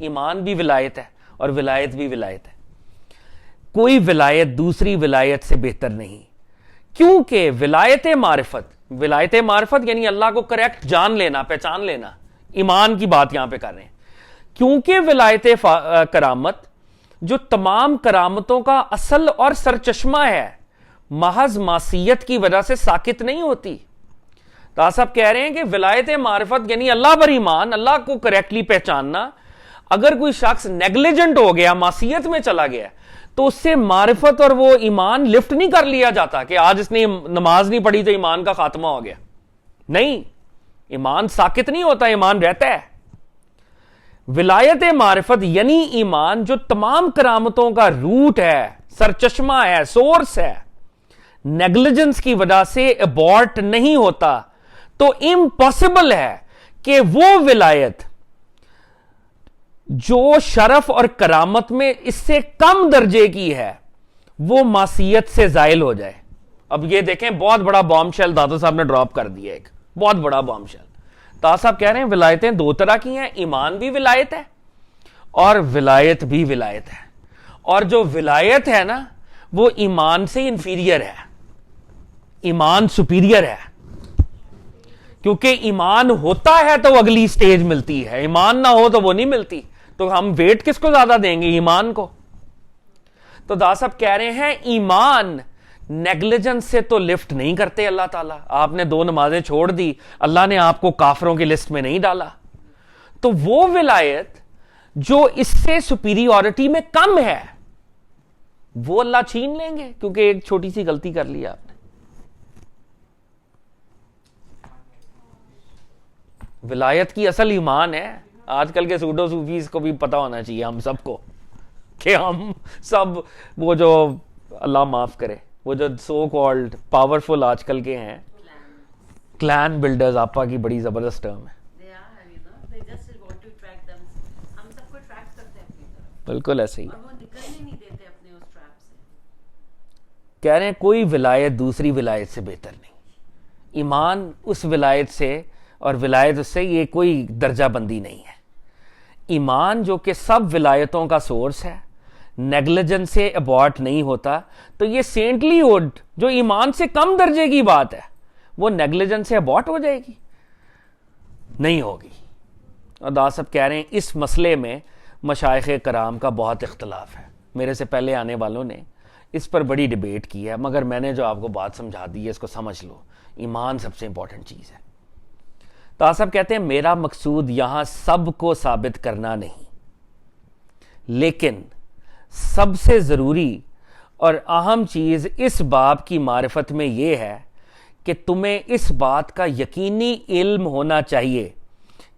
ایمان بھی ولایت ہے اور ولایت بھی ولایت ہے. کوئی ولایت دوسری ولایت سے بہتر نہیں, کیونکہ ولایت معرفت یعنی اللہ کو کریکٹ جان لینا, پہچان لینا, ایمان کی بات یہاں پہ کر رہے ہیں. کیونکہ ولایت کرامت جو تمام کرامتوں کا اصل اور سرچشمہ ہے, محض معصیت کی وجہ سے ساکت نہیں ہوتی. داتا صاحب کہہ رہے ہیں کہ ولایت معرفت یعنی اللہ پر ایمان, اللہ کو کریکٹلی پہچاننا. اگر کوئی شخص نیگلیجنٹ ہو گیا, معصیت میں چلا گیا, تو اس سے معرفت اور وہ ایمان لفٹ نہیں کر لیا جاتا کہ آج اس نے نماز نہیں پڑھی تو ایمان کا خاتمہ ہو گیا. نہیں, ایمان ساکت نہیں ہوتا, ایمان رہتا ہے. ولایت معرفت یعنی ایمان جو تمام کرامتوں کا روٹ ہے, سرچشمہ ہے, سورس ہے, نیگلیجنس کی وجہ سے ابورٹ نہیں ہوتا. تو امپاسبل ہے کہ وہ ولایت جو شرف اور کرامت میں اس سے کم درجے کی ہے وہ معصیت سے زائل ہو جائے. اب یہ دیکھیں بہت بڑا بام شیل داتا صاحب نے ڈراپ کر دیا, ایک بہت بڑا بام شیل. داتا صاحب کہہ رہے ہیں ولایتیں دو طرح کی ہیں, ایمان بھی ولایت ہے اور ولایت بھی ولایت ہے. اور جو ولایت ہے نا وہ ایمان سے انفیریئر ہے, ایمان سپیریئر ہے. کیونکہ ایمان ہوتا ہے تو اگلی سٹیج ملتی ہے, ایمان نہ ہو تو وہ نہیں ملتی. تو ہم ویٹ کس کو زیادہ دیں گے, ایمان کو. تو داتا صاحب کہہ رہے ہیں ایمان نیگلیجنس سے تو لفٹ نہیں کرتے اللہ تعالیٰ. آپ نے 2 نمازیں چھوڑ دی, اللہ نے آپ کو کافروں کی لسٹ میں نہیں ڈالا. تو وہ ولایت جو اس سے سپیریورٹی میں کم ہے وہ اللہ چھین لیں گے کیونکہ ایک چھوٹی سی غلطی کر لی آپ نے. ولایت کی اصل ایمان ہے. آج کل کے سوڈو صوفیز کو بھی پتا ہونا چاہیے, ہم سب کو, کہ ہم سب وہ جو اللہ معاف کرے وہ جو سو کالڈ پاورفل آج کل کے ہیں کلان بلڈرز, آپا کی بڑی زبردست ٹرم ہے. بالکل ایسے ہی کہہ رہے ہیں کوئی ولایت دوسری ولایت سے بہتر نہیں. ایمان اس ولایت سے اور ولایت اس سے یہ کوئی درجہ بندی نہیں ہے. ایمان جو کہ سب ولایتوں کا سورس ہے, نیگلیجنس سے ابورٹ نہیں ہوتا. تو یہ سینٹلی ہوڈ جو ایمان سے کم درجے کی بات ہے وہ نیگلیجنس سے ابورٹ ہو جائے گی؟ نہیں ہوگی. اور داتا صاحب کہہ رہے ہیں اس مسئلے میں مشائخ کرام کا بہت اختلاف ہے. میرے سے پہلے آنے والوں نے اس پر بڑی ڈیبیٹ کی ہے, مگر میں نے جو آپ کو بات سمجھا دی ہے اس کو سمجھ لو. ایمان سب سے امپورٹنٹ چیز ہے. داتا صاحب کہتے ہیں میرا مقصود یہاں سب کو ثابت کرنا نہیں, لیکن سب سے ضروری اور اہم چیز اس باب کی معرفت میں یہ ہے کہ تمہیں اس بات کا یقینی علم ہونا چاہیے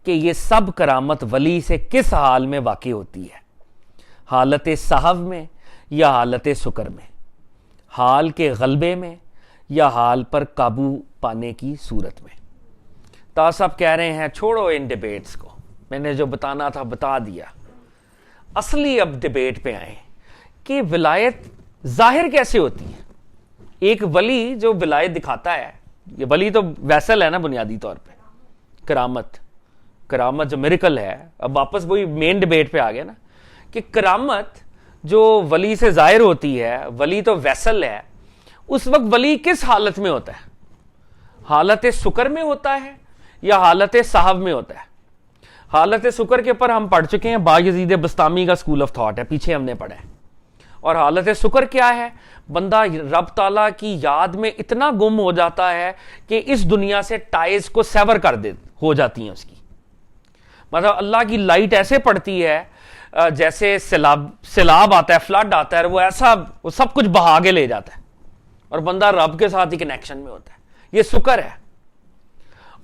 کہ یہ سب کرامت ولی سے کس حال میں واقع ہوتی ہے, حالت صحو میں یا حالت سکر میں, حال کے غلبے میں یا حال پر قابو پانے کی صورت میں. داتا صاحب کہہ رہے ہیں چھوڑو ان ڈیبیٹس کو, میں نے جو بتانا تھا بتا دیا. اصلی اب ڈیبیٹ پہ آئیں کہ ولایت ظاہر کیسے ہوتی ہے. ایک ولی جو ولایت دکھاتا ہے, یہ ولی تو ویسل ہے نا بنیادی طور پہ, کرامت جو میریکل ہے. اب واپس وہی مین ڈیبیٹ پہ آ گیا نا کہ کرامت جو ولی سے ظاہر ہوتی ہے, ولی تو ویسل ہے. اس وقت ولی کس حالت میں ہوتا ہے, حالت سکر میں ہوتا ہے یا حالت صحو میں ہوتا ہے؟ حالت سکر کے اوپر ہم پڑھ چکے ہیں, با یزید بسطامی کا اسکول آف تھاٹ ہے, پیچھے ہم نے پڑھا ہے. اور حالت شکر کیا ہے؟ بندہ رب تعالیٰ کی یاد میں اتنا گم ہو جاتا ہے کہ اس دنیا سے ٹائز کو سیور ہو جاتی ہیں اس کی. مطلب اللہ کی لائٹ ایسے پڑتی ہے جیسے سیلاب آتا ہے, فلڈ آتا ہے, وہ سب کچھ بہا کے لے جاتا ہے, اور بندہ رب کے ساتھ ہی کنیکشن میں ہوتا ہے. یہ شکر ہے.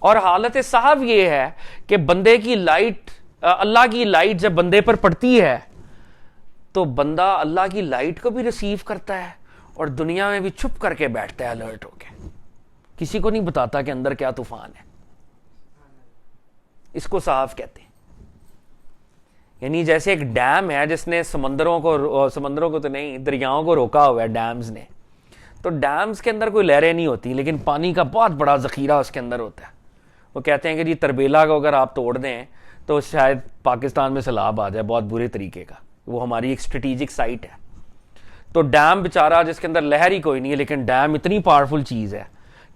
اور حالت صحو یہ ہے کہ بندے کی لائٹ, اللہ کی لائٹ جب بندے پر پڑتی ہے تو بندہ اللہ کی لائٹ کو بھی ریسیو کرتا ہے اور دنیا میں بھی چھپ کر کے بیٹھتا ہے الرٹ ہو کے, کسی کو نہیں بتاتا کہ اندر کیا طوفان ہے. اس کو صحو کہتے ہیں. یعنی جیسے ایک ڈیم ہے جس نے سمندروں کو تو نہیں, دریاؤں کو روکا ہوا ہے ڈیمز نے. تو ڈیمز کے اندر کوئی لہریں نہیں ہوتی, لیکن پانی کا بہت بڑا ذخیرہ اس کے اندر ہوتا ہے. وہ کہتے ہیں کہ جی تربیلا کو اگر آپ توڑ دیں تو شاید پاکستان میں سیلاب آ جائے بہت برے طریقے کا. وہ ہماری ایک اسٹریٹجک سائٹ ہے. تو ڈیم بیچارہ جس کے اندر لہر ہی کوئی نہیں ہے, لیکن ڈیم اتنی پاورفل چیز ہے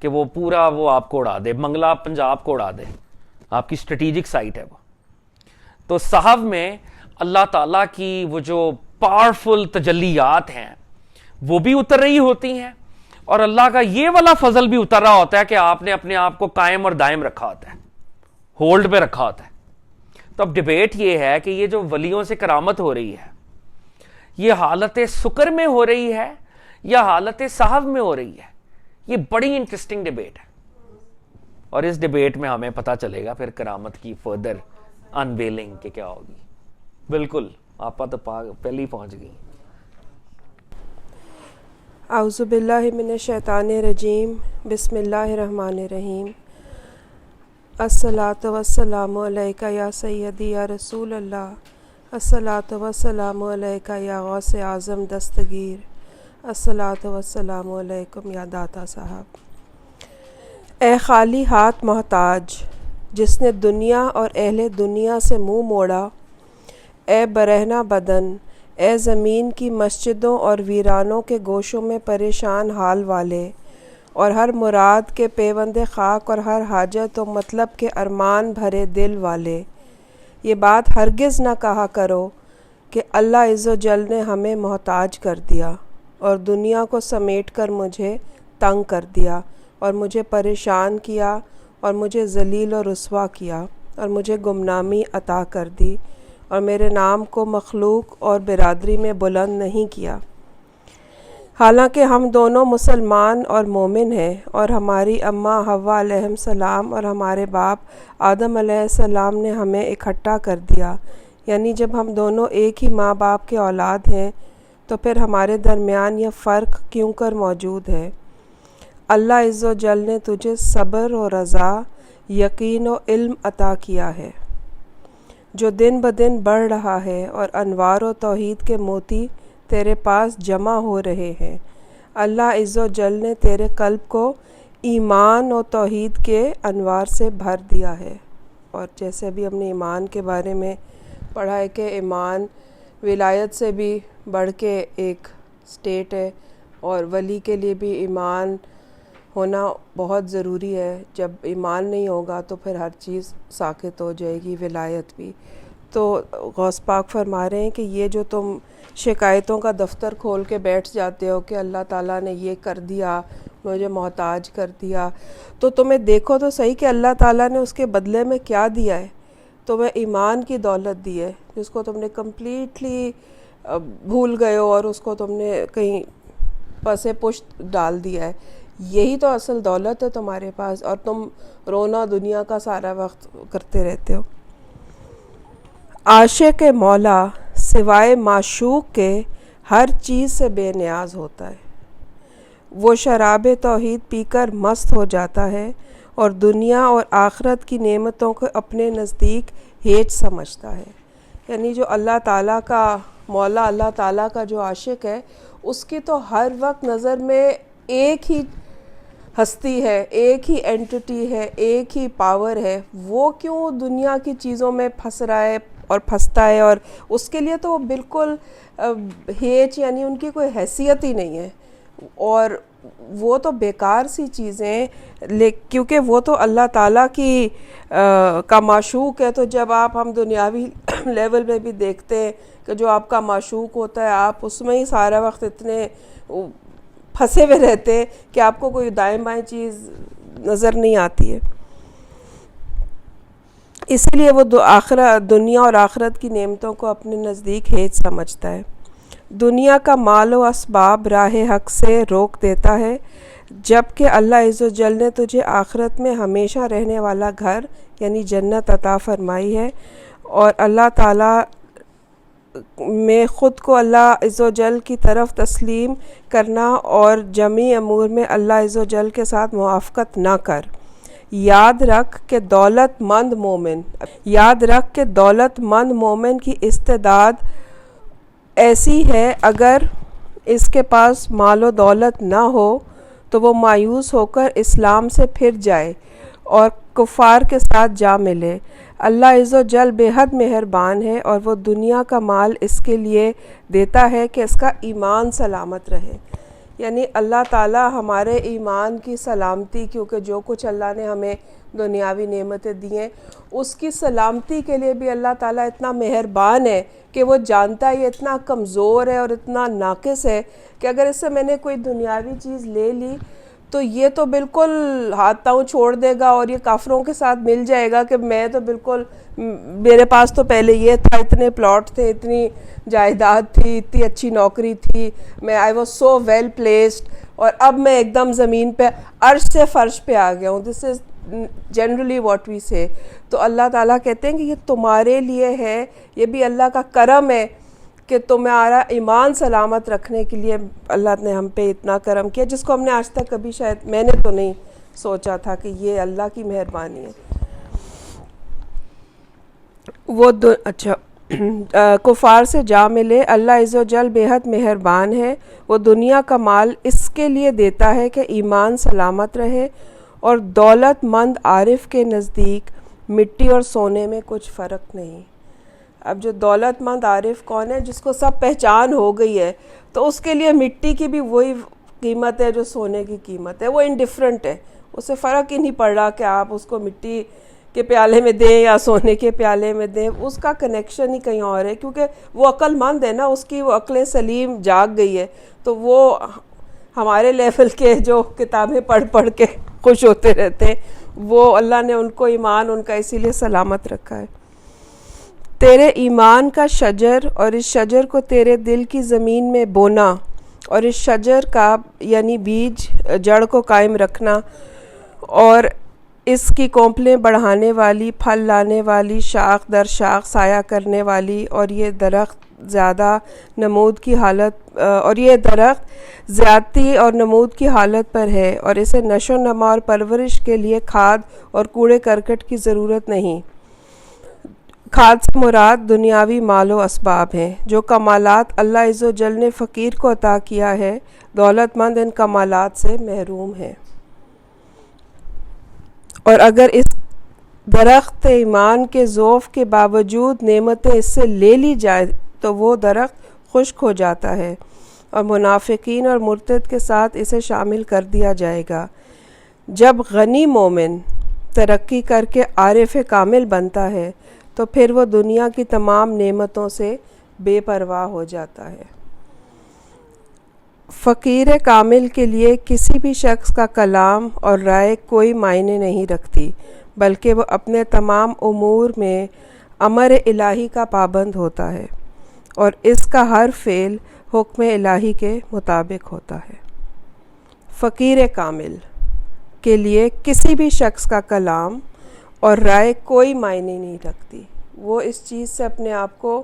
کہ وہ پورا وہ آپ کو اڑا دے, منگلہ پنجاب کو اڑا دے. آپ کی اسٹریٹجک سائٹ ہے وہ. تو صحو میں اللہ تعالیٰ کی وہ جو پاورفل تجلیات ہیں وہ بھی اتر رہی ہوتی ہیں, اور اللہ کا یہ والا فضل بھی اتر رہا ہوتا ہے کہ آپ نے اپنے آپ کو قائم اور دائم رکھا ہوتا ہے, ہولڈ پہ رکھا ہوتا ہے. تو اب ڈبیٹ یہ ہے کہ یہ جو ولیوں سے کرامت ہو رہی ہے یہ حالت شکر میں ہو رہی ہے یا حالت صحو میں ہو رہی ہے. یہ بڑی انٹرسٹنگ ڈبیٹ ہے, اور اس ڈبیٹ میں ہمیں پتہ چلے گا پھر کرامت کی فردر انویلنگ کہ کیا ہوگی. بالکل آپ تو پہلے ہی پہنچ گئی. اعوذ باللہ من الشیطان الرجیم. بسم اللہ الرحمن الرحیم. الصلاۃ والسلام علیکہ یا سیدی یا رسول اللہ. الصلاۃ والسلام علیکہ یا غوث اعظم دستگیر. الصلاۃ والسلام علیکم یا داتا صاحب. اے خالی ہاتھ محتاج جس نے دنیا اور اہل دنیا سے منہ موڑا, اے برہنہ بدن, اے زمین کی مسجدوں اور ویرانوں کے گوشوں میں پریشان حال والے, اور ہر مراد کے پیوند خاک اور ہر حاجت و مطلب کے ارمان بھرے دل والے, یہ بات ہرگز نہ کہا کرو کہ اللہ عز و جل نے ہمیں محتاج کر دیا اور دنیا کو سمیٹ کر مجھے تنگ کر دیا اور مجھے پریشان کیا اور مجھے ذلیل و رسوا کیا اور مجھے گمنامی عطا کر دی اور میرے نام کو مخلوق اور برادری میں بلند نہیں کیا. حالانکہ ہم دونوں مسلمان اور مومن ہیں, اور ہماری اماں حوا علیہ السلام اور ہمارے باپ آدم علیہ السلام نے ہمیں اکٹھا کر دیا. یعنی جب ہم دونوں ایک ہی ماں باپ کے اولاد ہیں تو پھر ہمارے درمیان یہ فرق کیوں کر موجود ہے؟ اللہ عز و جل نے تجھے صبر و رضا, یقین و علم عطا کیا ہے جو دن بدن بڑھ رہا ہے, اور انوار و توحید کے موتی تیرے پاس جمع ہو رہے ہیں. اللہ عز و جل نے تیرے قلب کو ایمان و توحید کے انوار سے بھر دیا ہے. اور جیسے ابھی ہم نے ایمان کے بارے میں پڑھا ہے کہ ایمان ولایت سے بھی بڑھ کے ایک سٹیٹ ہے, اور ولی کے لیے بھی ایمان ہونا بہت ضروری ہے. جب ایمان نہیں ہوگا تو پھر ہر چیز ساکت ہو جائے گی, ولایت بھی. تو غوث پاک فرما رہے ہیں کہ یہ جو تم شکایتوں کا دفتر کھول کے بیٹھ جاتے ہو کہ اللہ تعالیٰ نے یہ کر دیا, مجھے محتاج کر دیا, تو تمہیں دیکھو تو صحیح کہ اللہ تعالیٰ نے اس کے بدلے میں کیا دیا ہے. تمہیں ایمان کی دولت دی ہے جس کو تم نے کمپلیٹلی بھول گئے ہو اور اس کو تم نے کہیں پس پشت ڈال دیا ہے. یہی تو اصل دولت ہے تمہارے پاس, اور تم رونا دنیا کا سارا وقت کرتے رہتے ہو. عاشق مولا سوائے معشوق کے ہر چیز سے بے نیاز ہوتا ہے. وہ شراب توحید پی کر مست ہو جاتا ہے اور دنیا اور آخرت کی نعمتوں کو اپنے نزدیک ہیچ سمجھتا ہے. یعنی جو اللہ تعالیٰ کا مولا, اللہ تعالیٰ کا جو عاشق ہے, اس کی تو ہر وقت نظر میں ایک ہی ہستی ہے, ایک ہی اینٹی ہے, ایک ہی پاور ہے. وہ کیوں دنیا کی چیزوں میں پھنس رہا ہے اور پھنستا ہے, اور اس کے لیے تو بالکل ہیچ, یعنی ان کی کوئی حیثیت ہی نہیں ہے, اور وہ تو بیکار سی چیزیں, کیونکہ وہ تو اللہ تعالیٰ کی کا معشوق ہے. تو جب ہم دنیاوی لیول میں بھی دیکھتے ہیں کہ جو آپ کا معشوق ہوتا ہے آپ اس میں ہی سارا وقت اتنے پھنسے ہوئے رہتے ہیں کہ آپ کو کوئی دائیں بائیں چیز نظر نہیں آتی ہے. اسی لیے وہ دنیا اور آخرت کی نعمتوں کو اپنے نزدیک ہیچ سمجھتا ہے. دنیا کا مال و اسباب راہ حق سے روک دیتا ہے، جبکہ اللہ عز و جل نے تجھے آخرت میں ہمیشہ رہنے والا گھر یعنی جنت عطا فرمائی ہے، اور اللہ تعالیٰ میں خود کو اللہ عز و جل کی طرف تسلیم کرنا اور جمیع امور میں اللہ عز و جل کے ساتھ موافقت نہ کر. یاد رکھ کہ دولت مند مومن کی استعداد ایسی ہے، اگر اس کے پاس مال و دولت نہ ہو تو وہ مایوس ہو کر اسلام سے پھر جائے اور کفار کے ساتھ جا ملے. اللہ عز و جل بے حد مہربان ہے اور وہ دنیا کا مال اس کے لیے دیتا ہے کہ اس کا ایمان سلامت رہے. یعنی اللہ تعالیٰ ہمارے ایمان کی سلامتی، کیونکہ جو کچھ اللہ نے ہمیں دنیاوی نعمتیں دی ہیں اس کی سلامتی کے لیے بھی اللہ تعالیٰ اتنا مہربان ہے کہ وہ جانتا ہے یہ اتنا کمزور ہے اور اتنا ناقص ہے کہ اگر اس سے میں نے کوئی دنیاوی چیز لے لی تو یہ تو بالکل ہاتھ پاؤں چھوڑ دے گا اور یہ کافروں کے ساتھ مل جائے گا کہ میں تو بالکل، میرے پاس تو پہلے یہ تھا، اتنے پلاٹ تھے، اتنی جائیداد تھی، اتنی اچھی نوکری تھی، میں I was so well placed, اور اب میں ایک دم زمین پہ عرش سے فرش پہ آ گیا ہوں. دس از جنرلی واٹ وی سے. تو اللہ تعالیٰ کہتے ہیں کہ یہ تمہارے لیے ہے، یہ بھی اللہ کا کرم ہے کہ تمہارا ایمان سلامت رکھنے کے لیے اللہ نے ہم پہ اتنا کرم کیا، جس کو ہم نے آج تک کبھی شاید میں نے تو نہیں سوچا تھا کہ یہ اللہ کی مہربانی ہے. وہ کفار سے جا ملے. اللہ عز و جل بے حد مہربان ہے، وہ دنیا کا مال اس کے لیے دیتا ہے کہ ایمان سلامت رہے، اور دولت مند عارف کے نزدیک مٹی اور سونے میں کچھ فرق نہیں. اب جو دولت مند عارف کون ہے؟ جس کو سب پہچان ہو گئی ہے، تو اس کے لیے مٹی کی بھی وہی قیمت ہے جو سونے کی قیمت ہے. وہ انڈیفرنٹ ہے، اسے فرق ہی نہیں پڑ رہا کہ آپ اس کو مٹی کے پیالے میں دیں یا سونے کے پیالے میں دیں. اس کا کنیکشن ہی کہیں اور ہے، کیونکہ وہ عقل مند ہے نا، اس کی وہ عقل سلیم جاگ گئی ہے. تو وہ ہمارے لیول کے جو کتابیں پڑھ پڑھ کے خوش ہوتے رہتے ہیں، وہ اللہ نے ان کو ایمان ان کا اسی لیے سلامت رکھا ہے. تیرے ایمان کا شجر اور اس شجر کو تیرے دل کی زمین میں بونا، اور اس شجر کا یعنی بیج جڑ کو قائم رکھنا، اور اس کی کونپلیں بڑھانے والی، پھل لانے والی، شاخ در شاخ سایہ کرنے والی، اور یہ درخت زیادتی اور نمود کی حالت پر ہے، اور اسے نشو و نما اور پرورش کے لیے کھاد اور کوڑے کرکٹ کی ضرورت نہیں. کھاد سے مراد دنیاوی مال و اسباب ہیں. جو کمالات اللہ عز و جل نے فقیر کو عطا کیا ہے، دولت مند ان کمالات سے محروم ہے. اور اگر اس درخت ایمان کے ذوف کے باوجود نعمتیں اس سے لے لی جائے تو وہ درخت خشک ہو جاتا ہے، اور منافقین اور مرتد کے ساتھ اسے شامل کر دیا جائے گا. جب غنی مومن ترقی کر کے عارف کامل بنتا ہے تو پھر وہ دنیا کی تمام نعمتوں سے بے پرواہ ہو جاتا ہے. فقیر کامل کے لیے کسی بھی شخص کا کلام اور رائے کوئی معنی نہیں رکھتی، بلکہ وہ اپنے تمام امور میں امر الہی کا پابند ہوتا ہے، اور اس کا ہر فعل حکم الہی کے مطابق ہوتا ہے. فقیر کامل کے لیے کسی بھی شخص کا کلام اور رائے کوئی معنی نہیں رکھتی. وہ اس چیز سے اپنے آپ کو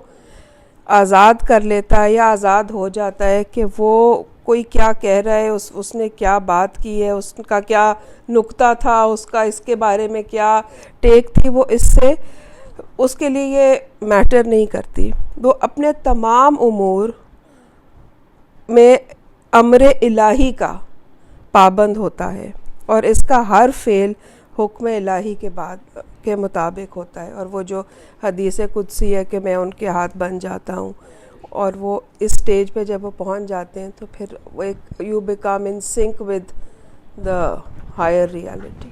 آزاد کر لیتا ہے یا آزاد ہو جاتا ہے کہ وہ کوئی کیا کہہ رہا ہے، اس نے کیا بات کی ہے، اس کا کیا نکتہ تھا، اس کا اس کے بارے میں کیا ٹیک تھی، وہ اس کے لیے یہ میٹر نہیں کرتی. وہ اپنے تمام امور میں امر الہی کا پابند ہوتا ہے، اور اس کا ہر فعل حکم الہی کے مطابق ہوتا ہے. اور وہ جو حدیث قدسی ہے کہ میں ان کے ہاتھ بن جاتا ہوں، اور وہ اس سٹیج پہ جب وہ پہنچ جاتے ہیں تو پھر وہ ایک you become in sync with the higher reality.